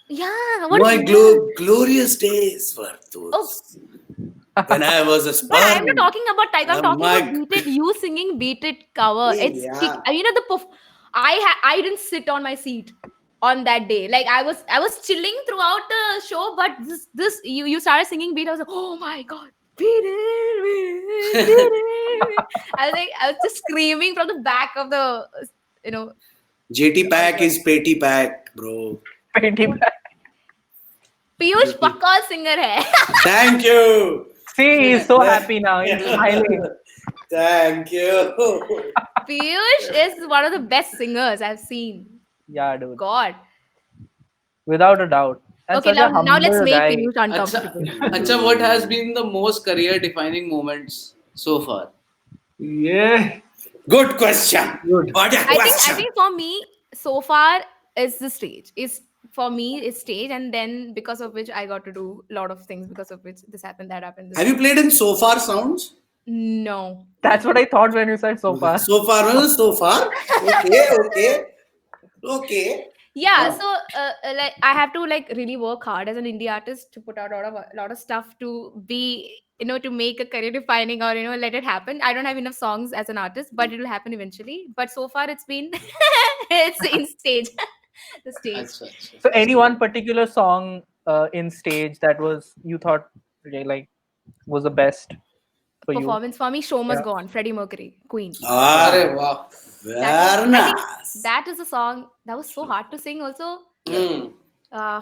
Yeah. What My is glorious days were those. When I was a sperm. But I'm not talking about type. I'm talking my about Beat It. You singing Beat It cover. Yeah. It's you know I didn't sit on my seat on that day. Like I was chilling throughout the show, but this you started singing Beat. I was like, oh my god, Beat It, Beat It, Beat It. I was just screaming from the back of the JT Pack is Petty Pack, bro. Piyush Pakka singer hai. Thank you. See, he's so happy now. He's smiling. Thank you. Piyush is one of the best singers I've seen. Yeah, dude. God. Without a doubt. And Okay, such a now let's humble make guy. Piyush uncomfortable. Acha, what has been the most career-defining moments so far? Yeah. Good question. Good. What a I question. think for me so far is the stage. For me it's stage, and then because of which I got to do a lot of things, because of which this happened, that happened. Have you played in So Far Sounds? No. That's what I thought when you said so far. So far. Okay. Yeah, so like I have to like really work hard as an indie artist to put out a lot of stuff to be, to make a career defining, or let it happen. I don't have enough songs as an artist, but it'll happen eventually. But so far it's been it's in stage. The stage. अच्छा अच्छा So any one particular song in stage that was you thought really, like was the best for you? Performance for me, Show Must Yeah. Go On, Freddie Mercury, Queen. अरे वाह Very I think nice. that is a song that was so hard to sing also. Hmm uh,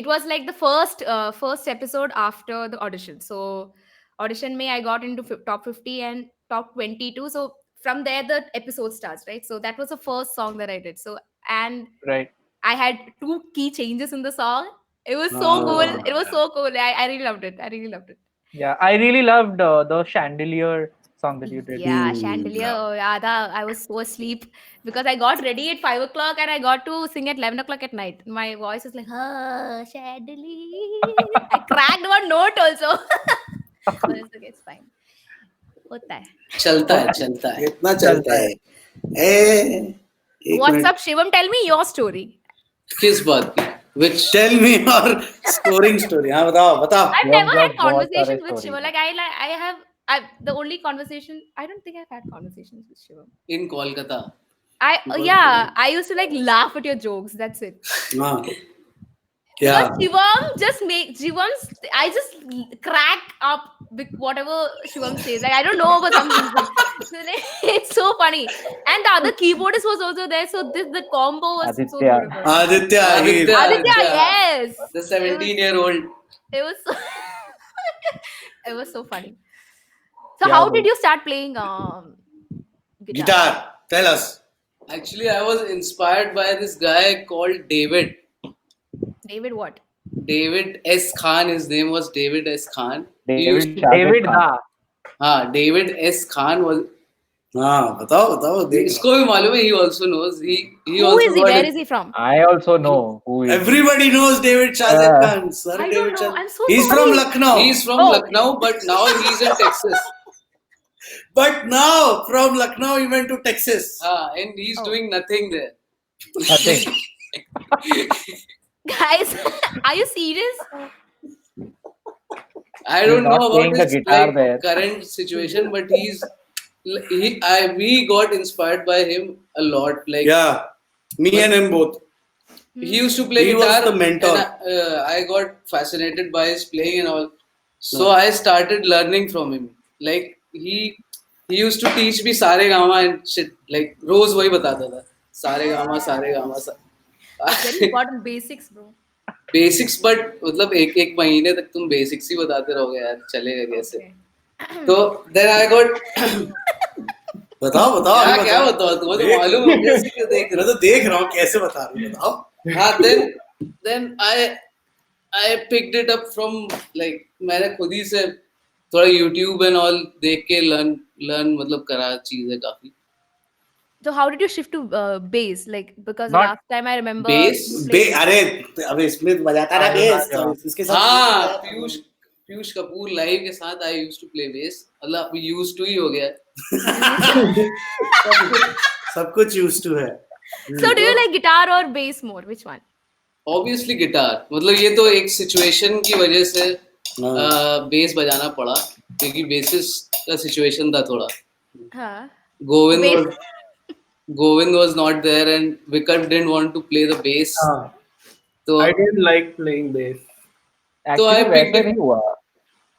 it was like the first episode after the audition. So audition May I got into top 50 and top 22. So from there the episode starts, right? So that was the first song that I did. So, and Right. I had 2 key changes in the song. It was so Oh. cool. It was so cool. I really loved it. I really loved it. Yeah, I really loved the Chandelier song that you did. Yeah, Hmm, Chandelier. yeah. Oh, yeah, I was so asleep because I got ready at 5 o'clock and I got to sing at 11 o'clock at night. My voice is like, Chandelier. I cracked one note also. But it's okay, it's fine. होता है. चलता है इतना चलता है. एक What's minute. up, Shivam? Tell me your story. किस बात की which Tell me your scoring story. हाँ बताओ. I've You've never got had conversations बहुत with सारे Shivam. stories. Like I have the only conversation. I don't think I've had conversations with Shivam. in Kolkata I used to like laugh at your jokes. That's it. हाँ. Yeah. But Shivam's. I just crack up with whatever Shivam says. Like I don't know about some reason. So, like, it's so funny. And the other keyboardist was also there. So the combo was so Aditya. beautiful. Aditya. Aditya. Aditya, yes. the 17-year-old It was so it was so funny. So Yeah, how bro. did you start playing Guitar. Tell us. actually I was inspired by this guy called David what? David S Khan. His name was David S Khan. He David used to, Shah David Khan. Da. David S Khan was हाँ बताओ देख. इसको भी मालूम है. He also knows. He Who also is he? got Where it. is he from? I also know who is. Everybody knows David Shazad Khan. Sir, I don't David know. Shah. I'm so He's sorry. from Lucknow. He's from Oh. Lucknow, but now he's in Texas. But now from Lucknow he went to Texas. And he's doing nothing there. Nothing. Guys, are you serious? I don't not know playing about the his guitar there. current situation, but we got inspired by him a lot. Like Yeah. Me and him both. he used to play He was guitar. the mentor. And I got fascinated by his playing and all. So I started learning from him. Like he used to teach me sare gama and shit. Like रोज वही बताता था. Sare gama. Very important basics, bro. Basics but मतलब एक महीने तक तुम basics ही बताते रहोगे यार. चलेगा कैसे? Okay. तो देन आई गॉट बताओ क्या बताओ तुम्हें तो मालूम है कैसे क्यों देख मैं तो देख रहा हूँ कैसे बता रहे हो बताओ. हाँ then I picked it up from like मैंने खुद ही से थोड़ा YouTube and all देख के learn मतलब करा चीजें काफी. So how did you shift to bass? Like because Not- last time I remember Bass? you played- अरे अबे स्मिथ बजाता ना बेस इसके साथ. हाँ पीयूष कपूर लाइव के साथ I used to play bass. मतलब अभी used to ही हो गया. सब कुछ used to है. So do you like guitar or bass more? Which one? Obviously guitar. मतलब ये तो एक सिचुएशन की वजह से बेस बजाना पड़ा क्योंकि बेसिस का सिचुएशन था थोड़ा. Huh. Govind was not there and Vikat didn't want to play the bass. तो I didn't like playing bass. तो I Actually picked वैसे it- नहीं हुआ.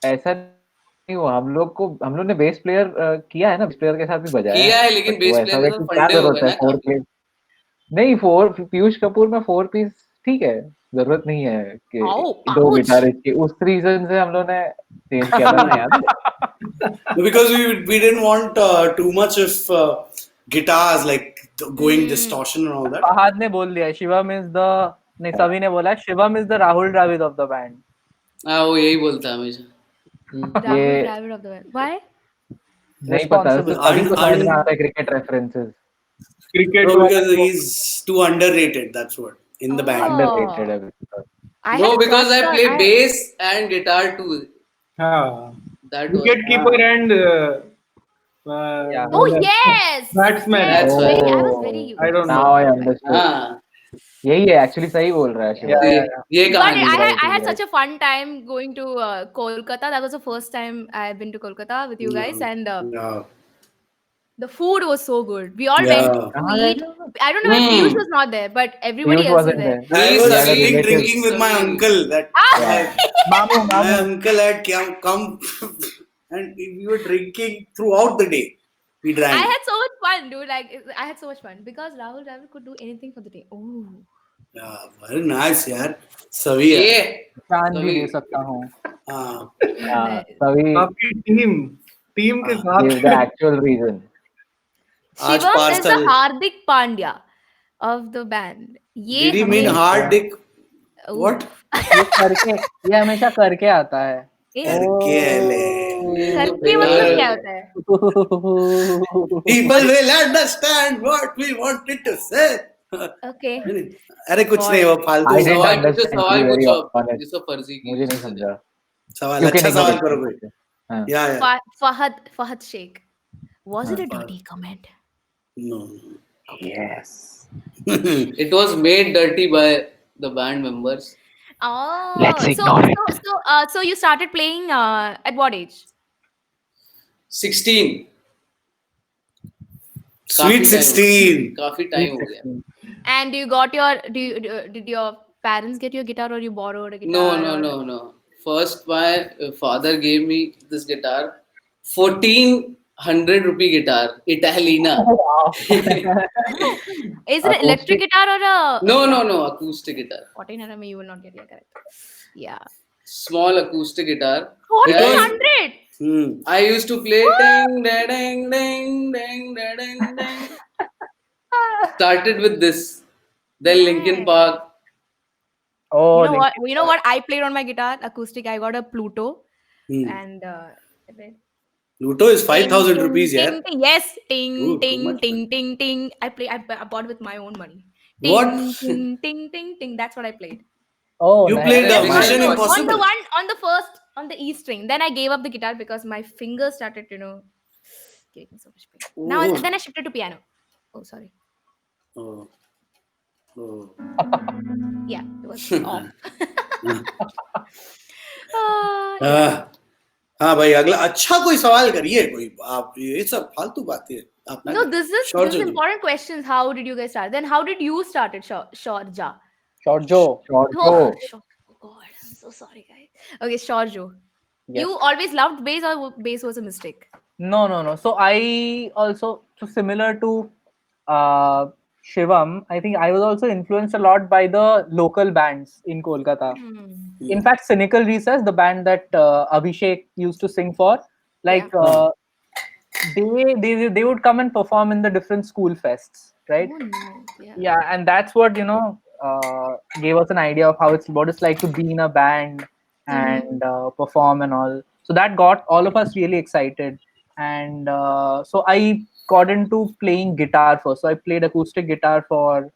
ऐसा नहीं हुआ. हम लोग ने बेस प्लेयर किया है ना. बेस प्लेयर के साथ भी बजाया किया है लेकिन But बेस वो प्लेयर ऐसा के कि साथ क्या फंडे हो जरूरत गए है ना फोर काफी. पीस. नहीं पीयूष कपूर में 4 पीस ठीक है. जरूरत नहीं है कि दो ouch. गिटारिस्ट की. उस रीजन से हम लोग ने चेंज किया था ना यार. Because we didn't want too much of guitars like going distortion and all that. Fahad ने बोल दिया शिवम इज द नहीं सभी ने बोला Shivam is the Rahul Dravid of the band. हाँ वो यही बोलता है हमेशा. Rahul Dravid of the band. Why? नहीं पता. Responsible. अभी तो समझ में आता है cricket references. Cricket No, was because he's too underrated. That's what in the band. Underrated है. I No, had a because I thought play that bass and guitar too. हाँ. That was Wicket keeper and Yeah. Oh yes. batsman. Yes, That's I was Oh. very. I don't Now know. I understood. हाँ यही है actually सही बोल रहा है शिवा. ये But कहानी है. I had such a fun time going to Kolkata. That was the first time I had been to Kolkata with you guys, and Yeah. the food was so good. We all Yeah. went to eat. I don't know if Piyush was not there, but everybody Piyush else was wasn't there. there. I He was had a sitting relative. drinking with my uncle. That Mamu, my Mamu. uncle had come and we were drinking throughout the day. We I drank. had so much fun, dude. Like I had so much fun because Rahul could do anything for the day. Oh, Yeah, very nice, yaar. Savi hai. ये जान भी सभी. दे सकता हूँ. हाँ. Savi काफी team के is साथ the actual reason. आज Shivam is the parcel. Hardik Pandya of the band. Did he ये mean हमें- hard dick? Ooh. What? ये हमेशा करके आता है. करके ले. करके मतलब क्या होता है? People will understand what we wanted to say. Okay. अरे कुछ नहीं वो फालतू I didn't सवाल understand. सवाल to be very पूछो. honest. ये सब फर्जी की. मुझे नहीं समझा. सवाल You can अच्छा सवाल ignore करो it. कोई. हाँ. Yeah. Fahad Sheikh. Was it a Fahad. dirty comment? No. Yes. It was made dirty by the band members. Oh, Let's ignore it. So you started playing at what age? 16. Sweet 16. काफी time हो गया. And you got your did your parents get your guitar or you borrowed a guitar? No. First, my father gave me this guitar, 1400 rupee guitar, Italina. Is it an electric guitar or a No, acoustic guitar. 1400? You will not get it correct. Yeah. Small acoustic guitar. 1400. I used to play ding ding ding ding ding ding. Started with this, then Linkin Park. Oh, You know what? I played on my guitar acoustic. I got a Pluto, and Pluto is 5,000 ting, rupees, ting, yeah. ting. Yes, ting, Ooh, too ting, much, ting, ting, ting. I bought with my own money. Ting, What? ting, ting, ting, ting. That's what I played. Oh, You nice. played That's Mission nice. Impossible. On the E string. Then I gave up the guitar because my fingers started, giving me so much pain. Then I shifted to piano. Oh, sorry. Oh. Yeah, it was off. Yeah. हाँ भाई अगला अच्छा कोई सवाल करिए कोई आप ये सब फालतू बातें आप ना No, this is Shorjo. important questions. How did you guys start? Then how did you start it, Shorja? Shorjo. Oh God, I'm so sorry, guys. Okay, Shorjo. Yes. You always loved bass or bass was a mistake? No. So I also, so similar to Shivam, I think I was also influenced a lot by the local bands in Kolkata. In fact, Cynical Recess, the band that Abhishek used to sing for, like they would come and perform in the different school fests, right? Oh, nice. Yeah, and that's what gave us an idea of what it's like to be in a band and perform and all. So that got all of us really excited, and so I got into playing guitar first. So I played acoustic guitar for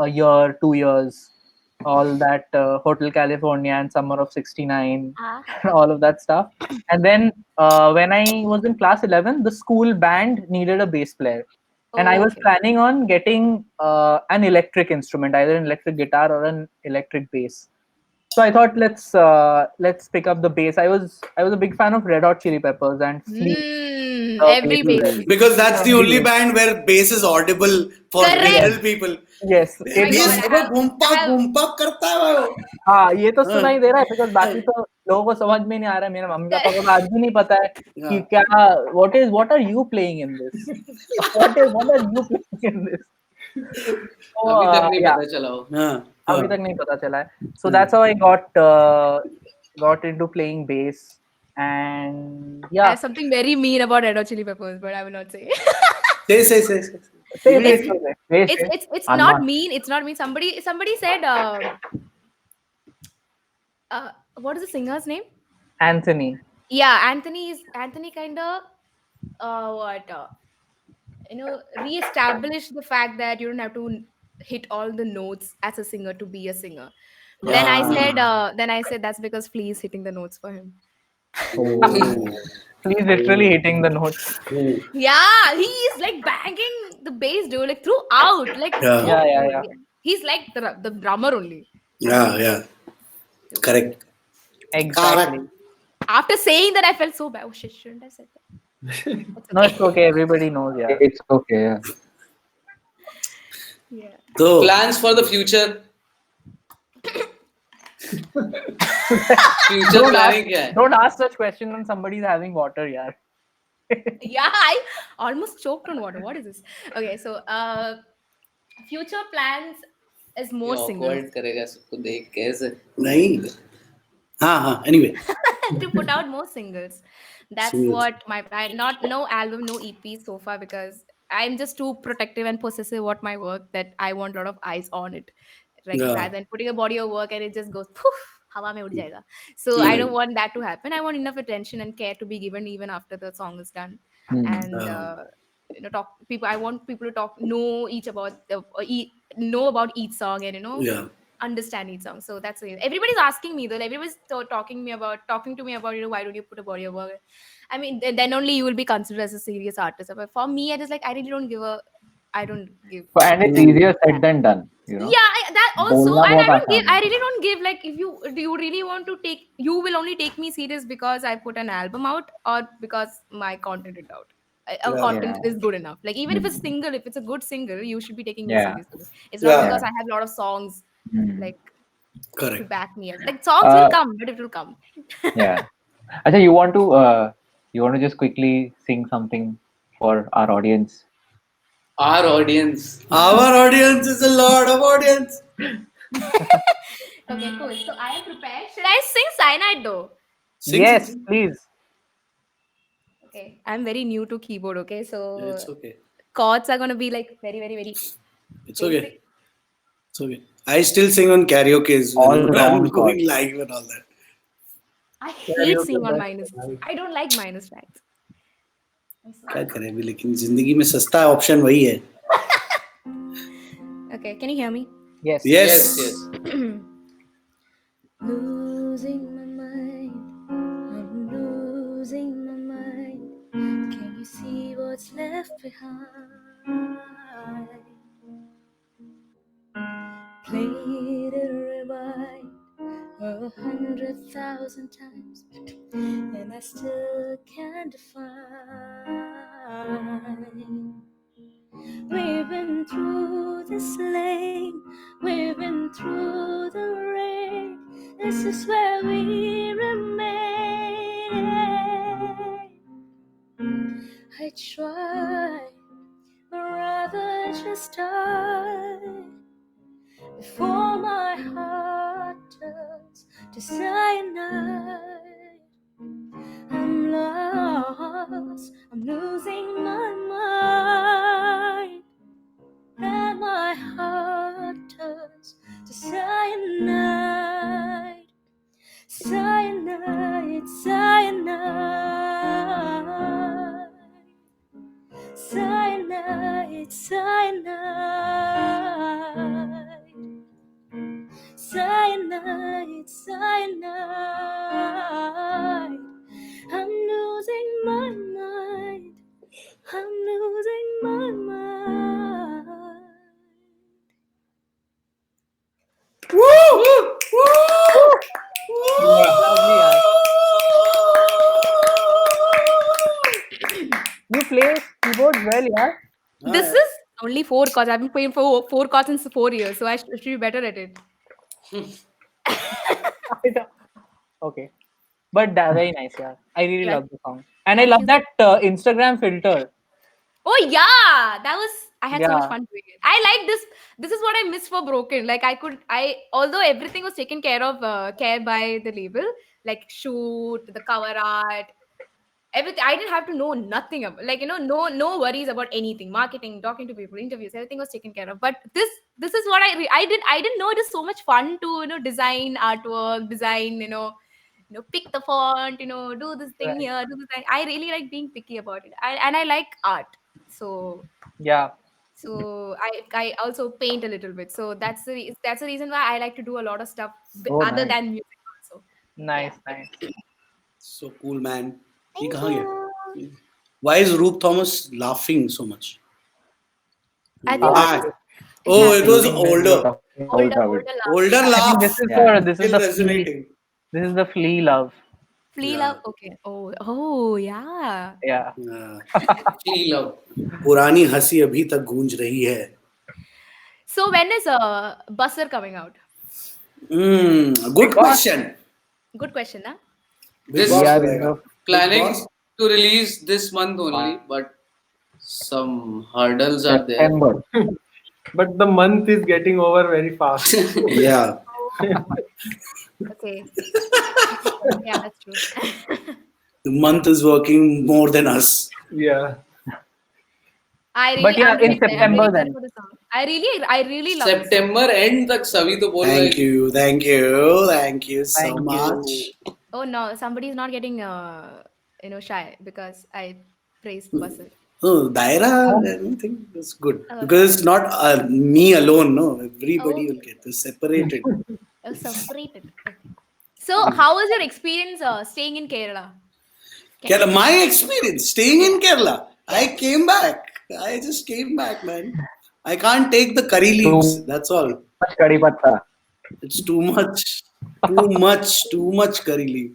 a year, 2 years, all that Hotel California and Summer of '69, all of that stuff. And then when I was in class 11, the school band needed a bass player. And I was planning on getting an electric instrument, either an electric guitar or an electric bass. So I thought let's pick up the bass. I was a big fan of Red Hot Chili Peppers and Flea. Every bass. Because that's the only band where bass is audible for real people. Yes. Bass घूमपाक करता है वो. हाँ ये तो सुनाई दे रहा है because बाकी तो लोगों को समझ में नहीं आ रहा है. मेरे मम्मी पापा को आज भी नहीं पता है कि क्या what are you playing in this? What are you playing in this? अभी तक नहीं पता चला हो. अभी तक नहीं पता चला है. So that's how I got into playing bass. And I have something very mean about Red Hot Chili Peppers, but I will not say. Say. It's not mean. It's not mean. Somebody said, what is the singer's name? Anthony. Yeah, Anthony kind of re-established the fact that you don't have to hit all the notes as a singer to be a singer. Then I said that's because Flea is hitting the notes for him. He's literally hitting the notes. Yeah, he is like banging the bass, dude, like throughout. Like Yeah. He's like the drummer only. Yeah. Correct. Exactly. After saying that, I felt so bad. Oh shit, shouldn't I said that? No, it's okay. Everybody knows. Yeah. It's okay. Yeah. Yeah. So, Plans for the future. Future planning क्या है? Don't ask such questions when somebody's having water, yeah. Yeah, I almost choked on water. What is this? Okay, so future plans is more singles. Awkward करेगा सबको देख कैसे? नहीं. हाँ. Anyway. To put out more singles. That's Singles. what my plan. Not no album, no EP so far because I'm just too protective and possessive about my work that I want a lot of eyes on it. Like Yeah. rather than putting a body of work and it just goes poof, hawa mein ud jayega. So I don't want that to happen. I want enough attention and care to be given even after the song is done. And I want people to know know about each song and Yeah. understand each song. So that's it. Everybody's asking me though. Everybody's talking to me about why don't you put a body of work? I mean, then only you will be considered as a serious artist. But for me, I just like I really don't give. And it's easier said than done. You know. Yeah, that also, Bolna and I bahut don't give. aasan I really don't give. Like, if you really want to take, you will only take me serious because I put an album out or because my content is out. Content Yeah. is good enough. Like even if it's single, if it's a good single, you should be taking me Yeah. seriously. It's not Yeah. because I have a lot of songs like to Correct. back me up. Like songs will come, but it will come. Yeah. Acha, you want to just quickly sing something for our audience? Our audience. Our audience is a lot of audience. Okay, cool. So I am prepared. Should I sing Cyanide though? Yes, please. Okay, I'm very new to keyboard. Okay, so It's okay. chords are gonna be like very, very, very. It's okay. It's okay. I still sing on karaoke's All whenever wrong I'm going chords. live and all that. I hate singing on minus. I don't like minus tracks. क्या करें अभी लेकिन जिंदगी में सस्ता option वही है. Okay, can you hear me? Yes. Yes. Losing my mind, I'm losing my mind. Can you see what's left behind? Played it rewind 100,000 times, and I still can't define. We've been through this lane, we've been through the rain. This is where we remain. I try, but rather just die before my heart turns to cyanide. I'm lost, I'm losing my mind, and my heart turns to cyanide. Cyanide, cyanide, cyanide, cyanide, cyanide, cyanide. I'm losing my mind. I'm losing my mind. You play keyboard well, yeah. This is only 4 chords. I've been playing for 4 chords since 4 years, so I should be better at it. Okay, but very nice, yeah. I really Yeah. love the song, and I love that Instagram filter. Oh yeah, that was. I had so much Yeah. fun doing it. I like this. This is what I missed for Broken. Like although everything was taken care by the label, like shoot, the cover art, everything. I didn't have to know nothing about, like no worries about anything, marketing, talking to people, interviews, everything was taken care of. But this is what I didn't know it is so much fun to design artwork, design pick the font, do this thing Right. here, do this thing. I really like being picky about it. And I like art, so Yeah. I also paint a little bit. So that's the reason why I like to do a lot of stuff Oh, other nice. than music also. Nice, nice. So cool, man. ये कहाँ गया? Why is Roop Thomas laughing so much? I think Why? Oh, it was Feeling when we were older. talking about Older it. love. Older I think laugh. this is Yeah. this is Still the resonating. this is the flea love. Flea Yeah. love. Okay. Oh yeah. Yeah. Feel love. पुरानी हंसी अभी तक गूंज रही है. So when is Basar coming out? Good question. Good question, huh? Big This- Boss We are रहेगा. in the Planning Boss? to release this month only, but some hurdles are there. September. But the month is getting over very fast. Yeah. Okay. Yeah, that's true. The month is working more than us. Yeah. But yeah, I'm really in excited. I'm September really then. excited for the song. I really love this song. September end तक सभी तो बोल रहे Thank you so Thank you. much. Oh no, somebody's not getting shy because I praised Basar. Oh, Daira, I don't think it's good because it's not me alone. No, everybody will get this separated. Separated. Okay. So, how was your experience staying in Kerala? Kerala, my experience staying in Kerala, I came back. I just came back, man. I can't take the curry leaves. That's all. Much curry patta. It's too much, too much curry leaf.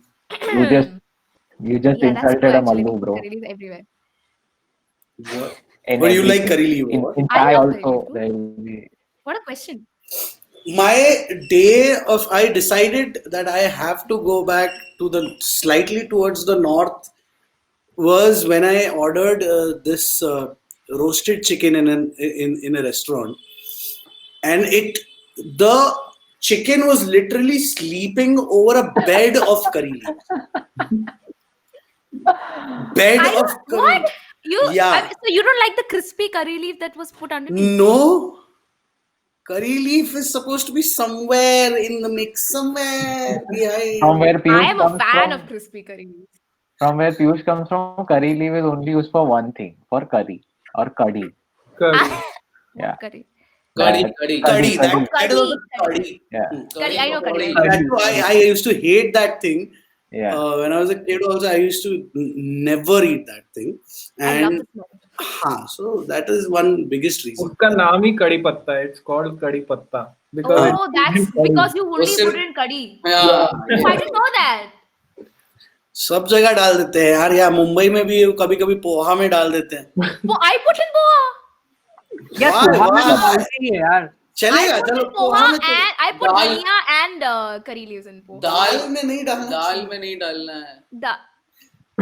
You just Yeah, that's insulted true, a actually. Mallu, bro. Curry leaves everywhere. What? In But you like everything. curry leaf? What? In I chai love curry also leaf too. there will be. What a question. I decided that I have to go back to the slightly towards the north was when I ordered this roasted chicken in a restaurant, and the chicken was literally sleeping over a bed of curry leaves. Bed of curry. What? Yeah. So you don't like the crispy curry leaf that was put underneath? No. Curry leaf is supposed to be somewhere in the mix, somewhere behind. From where I Piyush am a comes fan from, of crispy curry leaves. from where Piyush comes from, curry leaf is only used for one thing, for curry or curry. Curry. Yeah. Curry. Curry. That is also Curry. curry. Yeah. Curry, I know curry. That too, I used to hate that thing. Yeah. When I was a kid, also I used to never eat that thing. I love And the smell. so that is one biggest reason. उसका नाम ही कड़ी पत्ता है. It's called कड़ी पत्ता because Oh, that's because you only Listen. put in curry. Yeah. I didn't know that. सब जगह डाल देते हैं यार. यहाँ मुंबई में भी कभी कभी पोहा में डाल देते हैं. I put in poha. Yeah, Why? Poha में तो Why? डालते ही है यार. चलेगा I put चलो in poha पोहा में and I put Dal. dhania and curry leaves in poha. दाल में नहीं डालना. दाल में नहीं डालना है.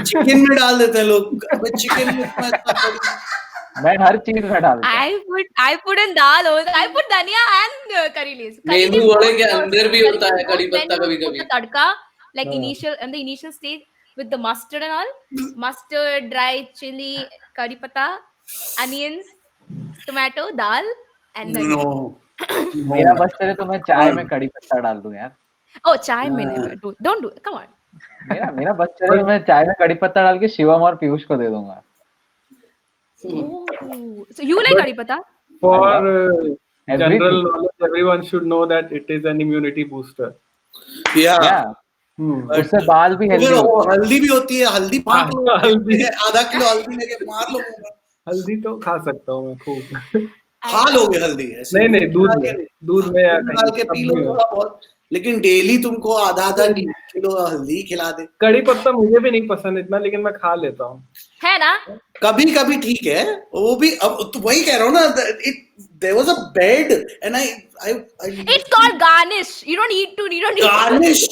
चिकन में डाल देते हैं लोग. अबे चिकन में इतना curry. मैं हर चीज में डालता हूँ. I put in dal also. I put dhania and curry leaves. Curry मेंदू leaves वड़े goes के first. अंदर भी Curry होता है leaves कड़ी goes पत्ता when you कभी-कभी. put the tadka, like in the initial stage with the mustard and all. Mustard, dry chili, curry patta, onions, tomato, dal, and dhania. No. मेरा बस चले तो मैं चाय में कड़ी पत्ता डाल दूं यार. Oh, chai mein never. Don't do it. Come on. मेरा बस चले तो मैं चाय में कड़ी पत्ता डाल के शिवम और पीयूष को दे दूंगा. Oh. So you like curry patta? for Everything. general knowledge, everyone should know that it is an immunity booster. Yeah. Yeah. उससे बाल भी हेल्दी फिर वो होते हैं. हल्दी भी होती है. हल्दी मार लो. हल्दी आधा किलो हल्दी लेके मार लो मुंह में. हल्दी तो खा सकता हूँ मैं खूब. खा लोगे हल्दी ऐसे. नहीं नहीं दूध में या डाल के पी लो थोड़ा बहुत. लेकिन डेली तुमको आधा किलो हल्दी खिला दे. कड़ी पत्ता मुझे भी नहीं पसंद इतना, लेकिन मैं खा लेता हूँ. है ना? कभी कभी ठीक है. वो भी अब तो वही कह रहा हूँ ना. There was a bed and I It's called garnish. You don't need garnish.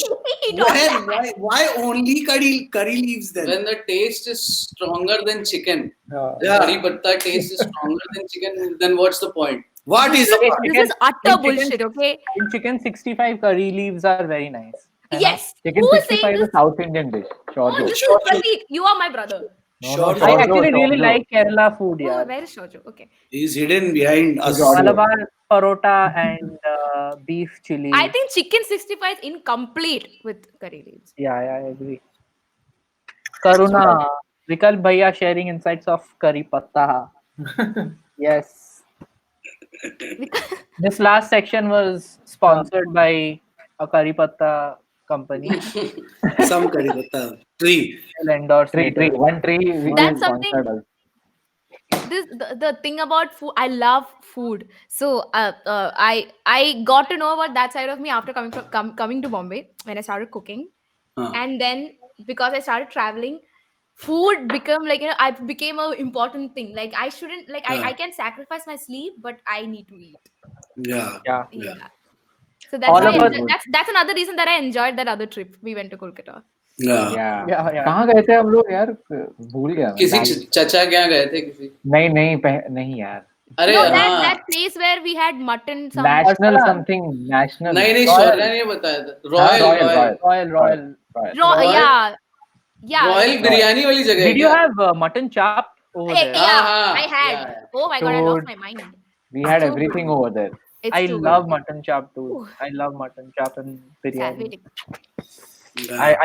eat all that. Why only curry leaves then? When the taste is stronger than chicken, Yeah. curry patta taste is stronger than chicken, then what's the point? What is the point? This is utter chicken- bullshit, okay? In chicken 65, curry leaves are very nice. है ना? Yes. Chicken Who is saying 65 is a this? South Indian dish. Sure. Oh, this is Pratik. You are my brother. Sure. I actually really Sure. like Kerala food, Oh, yeah. where is Shojo? Okay. He's hidden behind us. Malabar parota and beef chili. I think chicken 65 is incomplete with curry leaves. Yeah, I agree. Karuna, Vikalp Bhaiya sharing insights of curry patta. Yes. This last section was sponsored by a curry patta company. Some curry patta tree. Will endorse Tree. later. One tree. That's something- sponsored us. the thing about food. I love food. So I got to know about that side of me after coming to Bombay when I started cooking, and then because I started traveling, food become like, I became a important thing. Like I shouldn't, like I can sacrifice my sleep, but I need to eat. Yeah. Yeah. So that's All why of us- that's another reason that I enjoyed that other trip. We went to Kolkata. Yeah. कहाँ गए थे हम लोग यार, भूल गया मैं. किसी चचा क्या गए थे किसी. नहीं यार. अरे No, हाँ. that place where we had mutton. National something national. नहीं शौर्या ने बताया था. Royal. Yeah. Royal बिरयानी वाली जगह. Did you have mutton chop over there? Yeah, I had. Yeah. Oh my god, I lost my mind. We had everything over there. It's I too love good. mutton chop too. Ooh. I love mutton chop and biryani. Salvage.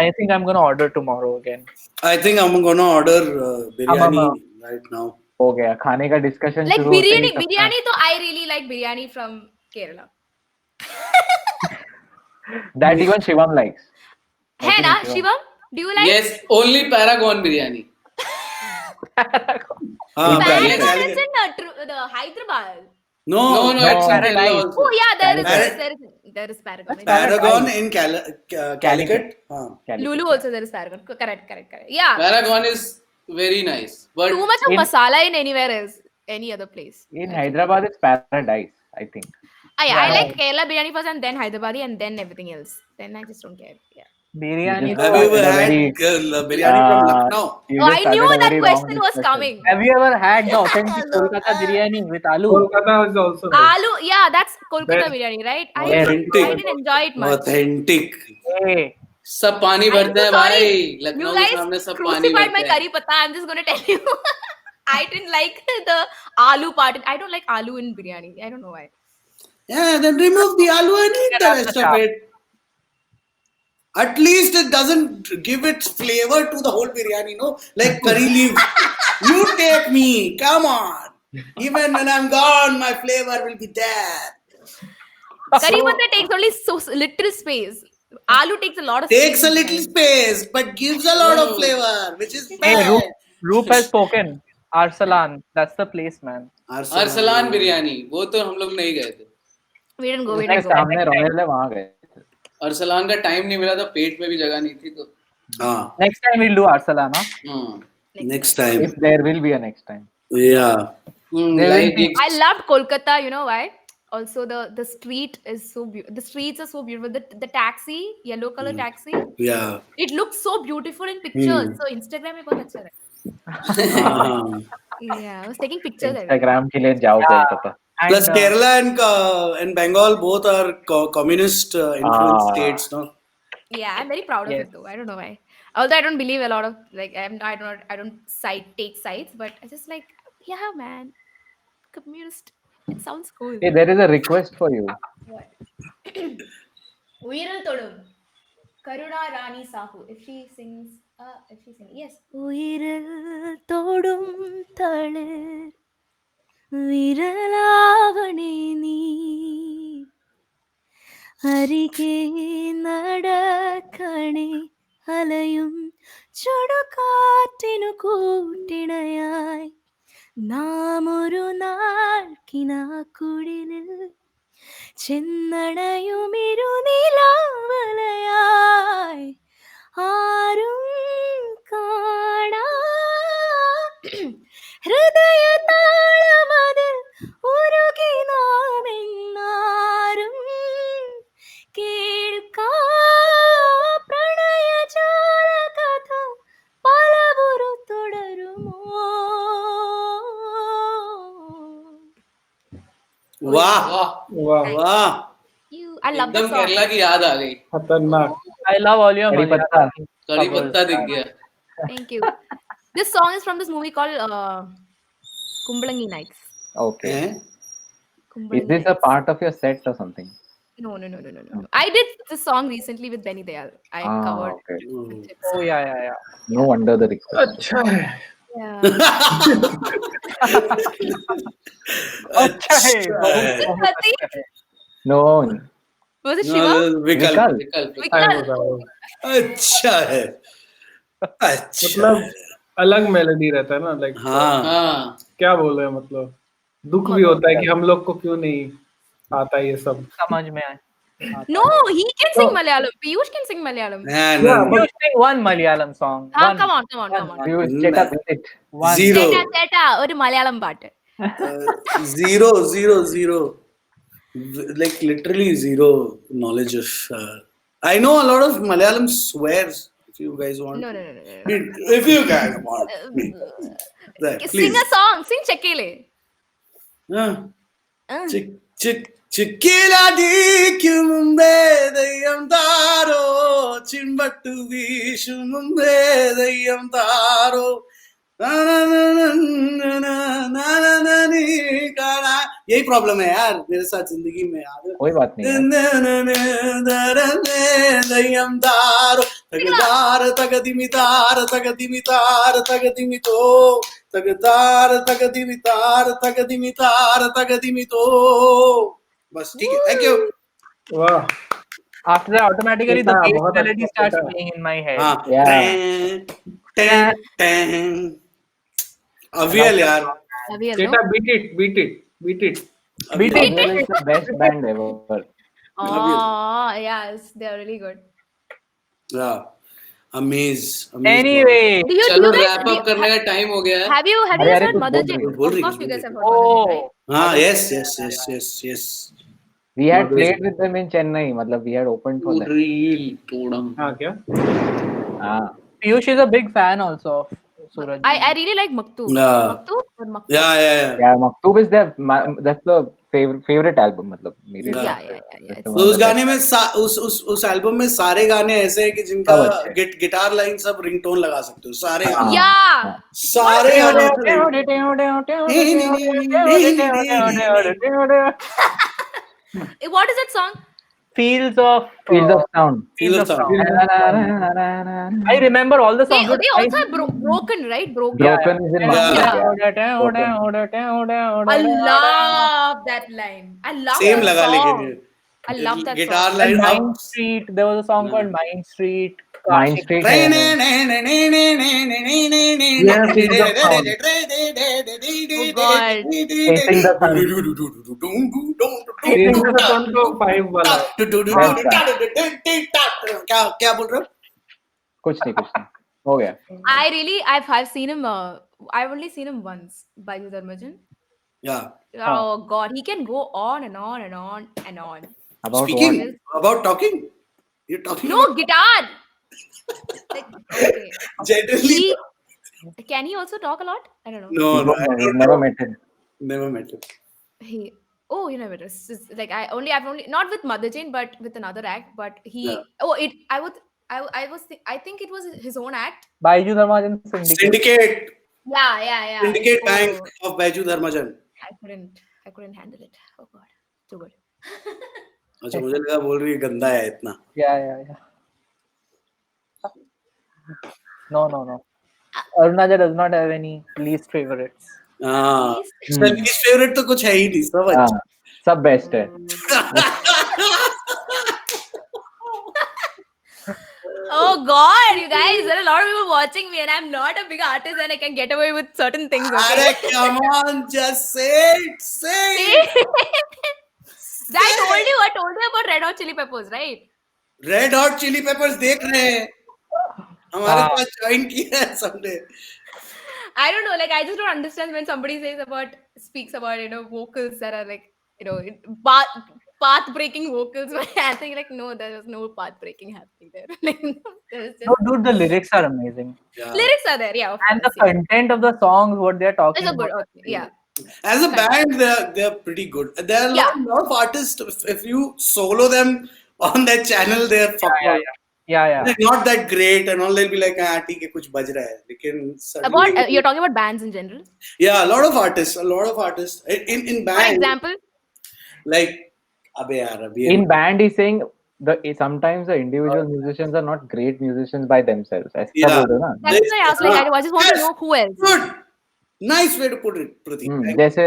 I think I'm gonna order tomorrow again. I think I'm gonna order biryani right now. हो गया खाने का discussion Like biryani तो I really like biryani from Kerala. That even Shivam likes. है ना Shivam? Do you like? Yes, only Paragon biryani. Paragon is in the Hyderabad. No, it's in Paradise. Kerala also. Oh yeah, there is Paragon. Paragon in Calicut. Lulu also there is Paragon. Correct. Yeah. Paragon is very nice, but Too much of masala in anywhere else, any other place. In Hyderabad, it's paradise, I think. I like Kerala biryani first and then Hyderabadi and then everything else. Then I just don't care. Yeah. Biryani. Have you ever had biryani from Lucknow? You Oh, just I knew started a that very question long was discussion. coming. Have you ever had the authentic Kolkata biryani with aloo? Kolkata is also nice. Aloo, yeah, that's Kolkata Where- biryani, right? I Authentic. didn't enjoy it much. Authentic. Hey, सब पानी I'm भरते so हैं sorry. भाई. You Lucknow के सामने guys सब पानी crucified my भरते हैं. curry patta. I'm just gonna tell you. I didn't like the aloo part. I don't like aloo in biryani. I don't know why. Yeah, then remove the aloo and eat the rest of it. At least it doesn't give its flavor to the whole biryani, no? Like curry leaves. You take me, come on. Even when I'm gone, my flavor will be there. Curry patta takes only so little space. Aloo takes a lot of Takes space. a little space, but gives a lot of flavor, which is bad. Roop has spoken. Arsalan, that's the place, man. Arsalan biryani वो तो हम लोग नहीं गए थे. We didn't go. उसके सामने royal है वहाँ गए थे. अरसलान का टाइम नहीं मिला था, पेट में भी जगह नहीं थी तो. Ah, Next time we'll do Arsalan, huh? next time. If there will be a next time. Yeah. Like I loved Kolkata. You know why? Also, the street is so beautiful. The streets are so beautiful. The taxi, yellow color taxi, Yeah. it looks so beautiful in pictures. So Instagram में बहुत अच्छा लगा. Ah. Yeah, I was taking pictures. Instagram के लिए जाओ Kolkata. And, Plus, Kerala and Bengal both are communist influenced states, no? Yeah, I'm very proud of it though. I don't know why. Although I don't believe a lot of like I don't take sides, but I just like, yeah, man, communist. It sounds cool. Hey, there is a request for you. What? Uyiral Todum. Karuna Rani Sahu. If she sings, yes. Uyiral Todum Thalir Viralavane nee Arike Nadakane Alayum Chodukatinu Kootinayai നാമൊരു നാൾ കിനാക്കുടിലിൽ ചെന്നണയുമിരുനിലാവലയായി ആരും കാണാ ഹൃദയതാളമതിൽ ഉരുകി നാമെന്നാരും കേൾക്കാ പ്രണയജാലകഥ പലവുരു തുടരുമോ. Wow. Wow. I love the एकदम song. Kerala की याद आ गई. खतरनाक. I love all your करी पत्ता. कड़ी पत्ता दिख गया. Thank you. This song is from this movie called Kumbalangi Nights. Okay. Eh? Is this a part of your set or something? No. I did this song recently with Benny Dayal. I covered. Okay. oh yeah. No wonder the request. अच्छा है. Yeah. अच्छा है. Pratik? No. Was it Shiva? Vikal. विकल्प. Vikal? अच्छा है. अच्छा. मतलब अलग मेलोडी रहता है ना, लाइक हाँ हाँ क्या बोल रहे हैं, मतलब दुख भी होता है कि हम लोग को क्यों नहीं आता ये सब. समझ में आए. No, he can sing Malayalam. Piyush can sing Malayalam. and Yeah, You sing one Malayalam song. Ah, One. come on. Piyush, Cheta, beat it. One. zero ചേട്ടാ ഒരു മലയാളം പാട്ട്. zero like literally zero knowledge of I know a lot of Malayalam swears if you guys want. No. If you guys want that, Sing please. a song. Sing Chekile. ചിക്കിലടിക്കും മുമ്പേ ദയ്യം താരോ ചിമ്പട്ടു വീശും മുമ്പേ ദയ്യം താരോ यही problem है यार मेरे साथ जिंदगी में यार. कोई बात नहीं दय्यम तारो तगदार तगदिमितार तगदिमितार तगदिमितो तगदार तगदिमितार तगदिमितो. बस ठीक है. Thank you. वाह. After that, automatically the Cheta, bass बहुत melody अच्छा starts Cheta. playing in my head. हाँ Yeah. अवियल यार. Abhi, Cheta, beat it. Beat it. Aviel is the best band ever. Oh, yes, they are really good. Yeah. Amazing. Anyway. Do you चलो guys wrap up करने का time हो गया है. have you अरे, heard कुछ Mother बोल Jane? रही है, बोल Of रही course है, you guys बोल have heard Mother Jane, Oh. right? हाँ yes. We had played with them in Chennai. मतलब we had opened for them. Reel तोड़म. हाँ क्या? हाँ. Piyush is a big fan also of Suraj. I really like Maktub. Yeah. Maktub or Maktub? Yeah. Yeah, Maktub is that's the favorite album. मतलब मेरे. Yeah. That's It's the तो one उस that गाने में उस एल्बम में सारे गाने ऐसे हैं कि जिनका सब अच्छे गिटार लाइन सब रिंगटोन लगा सकते हो. सारे गाने. Yeah. सारे गाने What is that song? Fields of Sound. Feel of Sound. I remember all the They songs. but also have broken, right? Broken. Broken is in Yeah. I love that line. I love same that लगा song. लेकिन I love that guitar song. Line And Mind Street. There was a song called Mind Street. Mind Street. Yeah, Feel the Sound. Oh God. Facing the Sun. Facing the Sun तो 5 वाला है. क्या बोल रहे हो? कुछ नहीं हो गया. I've seen him. I've only seen him once. Baiju Dharmajan. Yeah. Oh God, he can go on and on and on and on. About Speaking what? about talking, you're talking. No guitar. Like, okay. Generally. Can he also talk a lot? I don't know. No, I You've don't never know. met him. Never met him. You know, it's just like I've only not with Mother Jane, but with another act. But he, Yeah. I think it was his own act. Baiju Dharmajan Syndicate. Syndicate. Yeah. Syndicate Oh, Bank of Baiju Dharmajan. I couldn't handle it. Oh God, too good. अच्छा मुझे लगा बोल रही है गंदा है इतना. Yeah. No. Arunaja does not have any least favorites. हाँ. Least favorite तो कुछ है ही नहीं. सब अच्छा. हाँ, सब बेस्ट है. Oh God, you guys, there are a lot of people watching me, and I'm not a big artist, and I can get away with certain things. अरे Okay? come on, just say it. I told you about Red Hot Chili Peppers, right? Red Hot Chili Peppers देख रहे हैं. हमारे हाँ. पास join किया है सबने. I don't know, like I just don't understand when somebody speaks about vocals that are like path breaking vocals. I think like no, there was no path breaking happening there. Like, there's just No, dude, the lyrics are amazing. Yeah. lyrics are there, yeah. Of And the course, yeah. content of the songs, what they're talking It's a good, about. okay, yeah. As a band, they're pretty good. There are a lot of artists. If you solo them on that channel, they're fucked up. Yeah. They're not that great, and all they'll be like, "Ah, ठीक है, कुछ बज रहा है." लेकिन About you're talking about bands in general. yeah, a lot of artists. In For band, example, like अबे यार अभी In band, he's saying sometimes the individual musicians are not great musicians by themselves. ऐसा Yeah. बोल रहे हो ना? that's why I asked. Like I just want to know who else. good. Nice way to put it, Pradeep. जैसे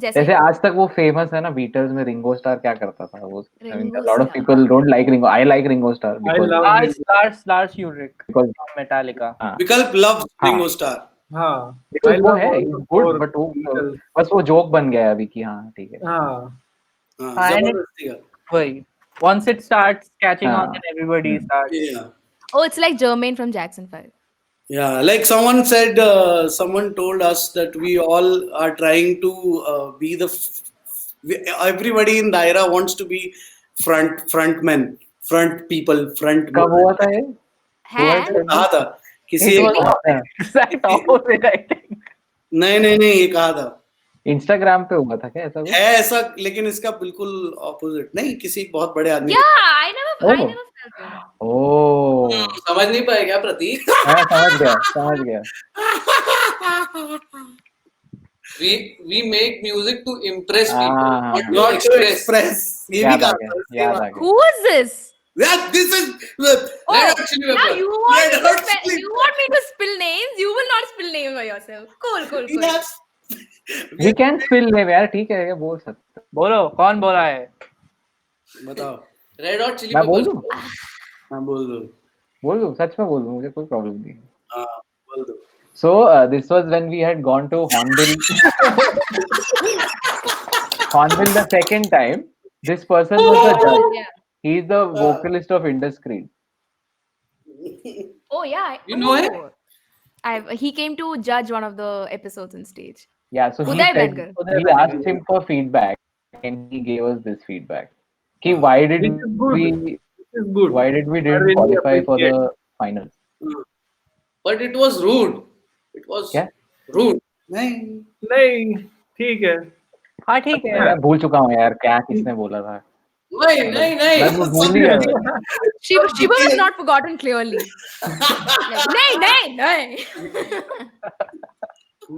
जैसे आज तक वो फेमस है ना, बीटल्स में रिंगो स्टार क्या करता था वो, I mean, Ringo a lot of Starr. people don't like Ringo. I like Ringo Starr I because love Lars Ulrich because from Metallica. विकल्प loves हाँ, Ringo Starr. हाँ, I because वो love है all he's the good, four but वो Beatles. बस वो joke बन गया है अभी कि हाँ ठीक है. हाँ, हाँ, And it, जबरदस्ती का. wait, once it starts catching on, हाँ. then everybody starts. Yeah. Oh, it's like Jermaine from Jackson 5. Yeah, like someone said, someone told us that we all are trying to be everybody in Daira wants to be front men, front people, front. कब हुआ था ये? है? कहा था किसी It एक was Exact opposite, I think. नहीं ये कहा था Instagram पे हुआ था क्या ऐसा कुछ? है ऐसा, लेकिन इसका बिल्कुल ऑपोजिट नहीं, किसी बहुत बड़े आदमी Yeah, I never Oh. felt that. Oh, समझ नहीं पाए क्या प्रतीक? हाँ समझ गया. We make music to impress people, Ah. not not to to express. express. ये भी याद आ कहा गया, था. याद आ गया. Who is this? Yeah, this is Oh, Red Hot Chili now Peppers. you want, Red me to Hot spell, Chili you want me to spill names? You will not spill names by yourself. Cool. Yes. We can spill name यार, ठीक है, ये बोल सकते. बोलो कौन बोला है? बताओ. Red Hot Chili मैं बोल Peppers. दूं? हाँ बोल दो. सच में बोल दूं, मुझे कोई प्रॉब्लम नहीं है. हाँ बोल दो. So this was when we had gone to Hornbill. Hornbill the second time. This person was the judge. Yeah. He's the vocalist of Indiscreet. Oh yeah. You know him? He came to judge one of the episodes on stage. Yeah, so Uday he said, Bankar. we asked him for feedback, and he gave us this feedback. Ki why did Which is good. we This is good. didn't I really qualify for appreciate. the finals? But it was rude. It was क्या? rude. नहीं, ठीक है. हाँ ठीक है. मैं भूल चुका हूँ यार, क्या किसने बोला था. नहीं. मैं तो भूल ही गया. Shiva has not forgotten clearly. Like, nay.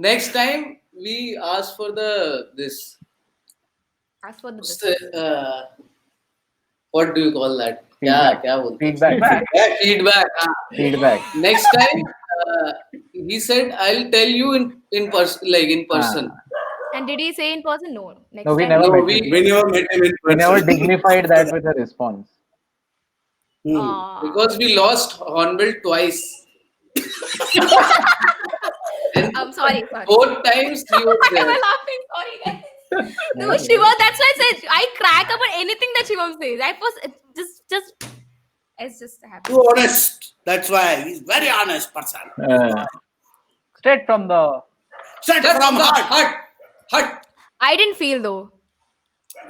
Next time we ask for this. As for the What do you call that? Feedback. क्या बोलते हैं? Feedback. Feedback. Feedback. Next time, he said, "I'll tell you in person, like in person." And did he say in person? No. Next No, we time. never No, met we- him. We never met him in We never person. dignified that with a response. Aw. Because we lost Hornbill twice. And I'm sorry. both times he was Why am I there. laughing? Sorry, guys. No, Shiva. That's why I said I crack up at anything that Shivam says. I was it's just happened. Too honest. That's why he's very honest person. Straight from the. Straight That's from the heart. heart. I didn't feel though.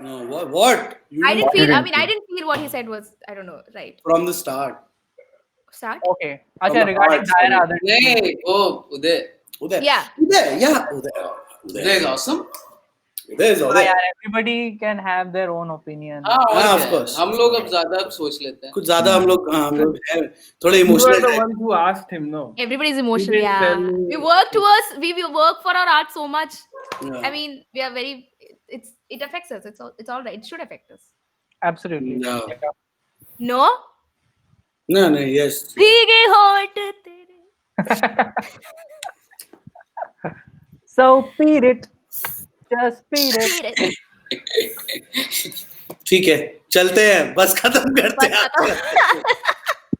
No, what? You I didn't What feel. didn't I mean, I feel? didn't feel what he said was. I don't know. Right. from the start. Start. Okay. अच्छा the regarding heart, Daira. Nay, Uday. Uday. Yeah. Uday is awesome. Uday is हाँ Uday. यार, everybody can have their own opinion. हाँ, और हाँ, of क्या है? course. हम लोग अब ज्यादा सोच लेते हैं. कुछ ज्यादा हम लोग हैं, थोड़े You are emotional the one who asked him, no? Everybody's emotional. didn't Yeah. tell me- We work towards. We work for our art so much. Yeah. I mean, we are very. It affects us. It's all right. It should affect us. Absolutely. No. No. No, yes. भीगे होठ तेरे. So beat it. Just beat it. ठीक है, चलते हैं, बस खत्म करते हैं.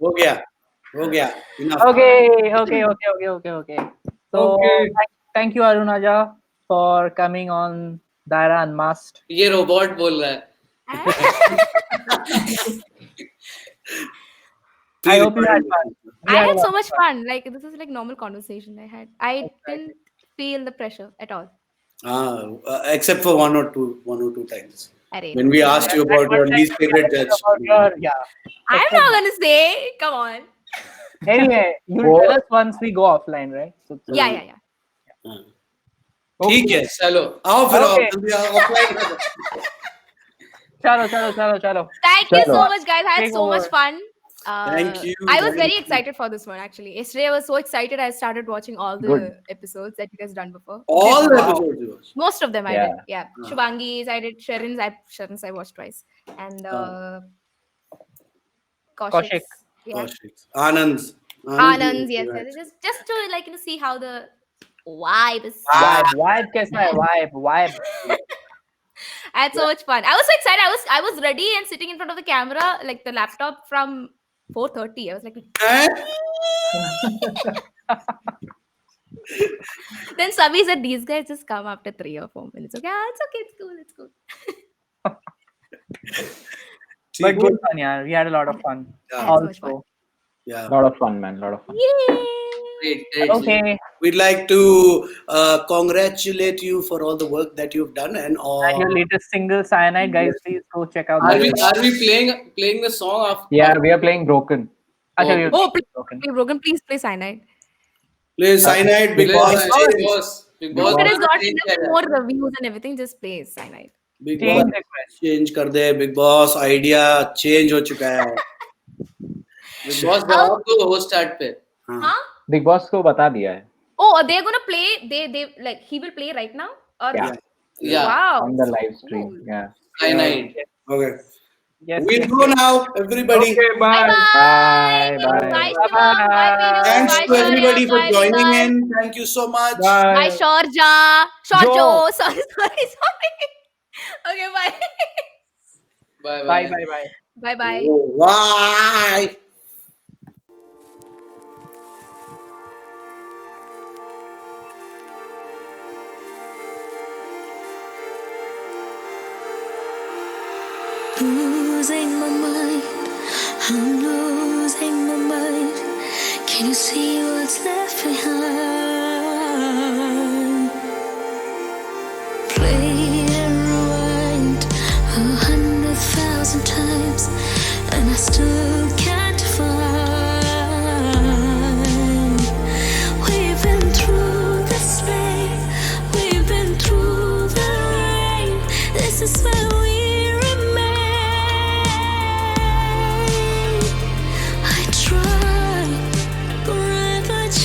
हो गया. Enough. Okay. So Okay. thank you Arunaja for coming on Daira Unmasked. ये रोबोट बोल रहा है. I hope you had fun. I had so much fun. Like this is like normal conversation I didn't feel the pressure at all. Except for one or two times. Array. When we asked you about your least favorite judge. I'm not gonna say. Come on. Anyway, you'll tell us once we go offline, right? So, Yeah. ठीक है, चलो. आओ फिर आओ, Okay. जल्दी आओ, offline करो. चलो. Thank you so Chalo. much, guys. I had Take so much over. fun. Thank you. I was Thank very you. excited for this one actually. Yesterday I was so excited I started watching all the Good. episodes that you guys done before. All the Wow. episodes you watched. Most of them I Yeah. did. Yeah. Shubhangi's I did. Sharon's I watched twice. And Kaushik. Yeah. Gosh, Anand's. Anand's, yes. Just to like see how the Vibes. Vibe कैसा है? Vibe. I had so much fun. I was so excited. I was ready and sitting in front of the camera, like the laptop from 4:30. I was like, then Sabi said, "These guys just come after 3 or 4 minutes." Okay, it's okay. It's cool. It's cool. But good fun, yeah. We had a lot of fun. Yeah. So much fun. Also, Yeah. Lot of fun, man. Lot of fun. Yay! Great. okay. We'd like to congratulate you for all the work that you've done and all. And your latest single, Cyanide, guys, please go check out. Are we that. playing the song after? Yeah, we are playing Broken. Achha, we- Oh, please, Broken. play Broken. Please play Cyanide. Play Cyanide, Big Play Boss. Big Boss. If it has got change enough more reviews and everything, just play Cyanide. Big Change Boss request. change कर दे. Big Boss idea change हो चुका है. Big Boss बहुत तो host start पे. Huh? Big Boss को बता दिया है. Oh, they're gonna play. They like he will play right now. Or Yeah. Yeah. Wow. On the live stream. Cool. Yeah. Cyanide. Okay. Yes. We'll go now, everybody. Okay, bye. Bye. Bye, Shivam. Bye, Vinu. Thanks Bye, to everybody Shaurya. for Bye, joining Vikas. in. Thank you so much. Bye, Shorja. Shorjo. Jo. Sorry. Okay, bye. Bye. Bye. Bye. Losing my mind, I'm losing my mind. Can you see what's left behind? Play and rewind 100,000 times, and I still can't find. We've been through the pain, we've been through the rain. This is where we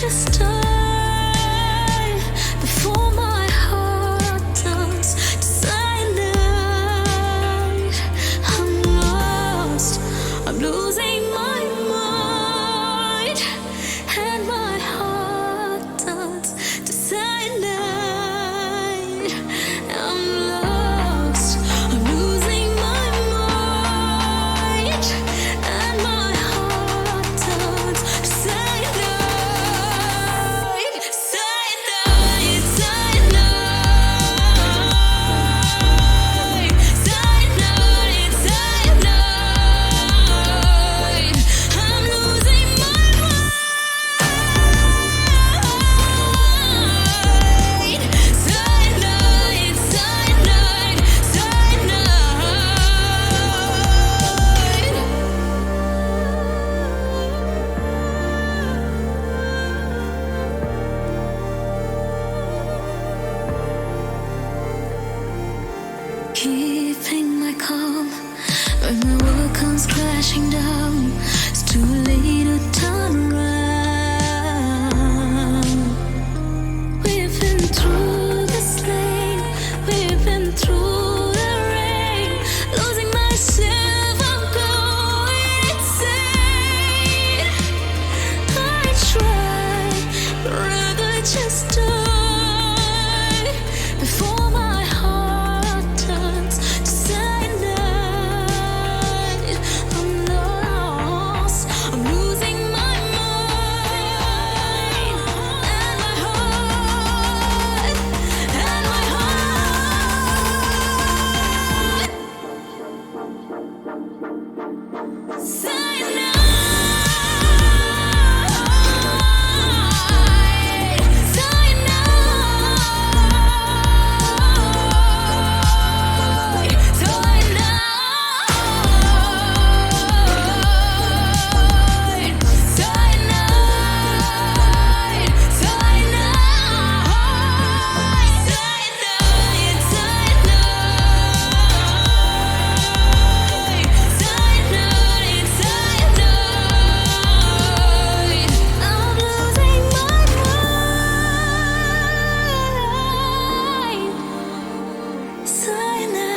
just die before my heart turns to silence. I'm lost, I'm losing my mind, and my heart turns to silence. I'm lost, I'm losing my mind, and my heart turns to silence. Keeping my calm when my world comes crashing down. It's too late to turn around. We've been through this lane, we've been through the rain. Losing myself, I'm going insane. I try, rather just die before my heart turns to silence. I'm lost, I'm losing my mind, and my heart, and my heart. Cyanide. Cyanide.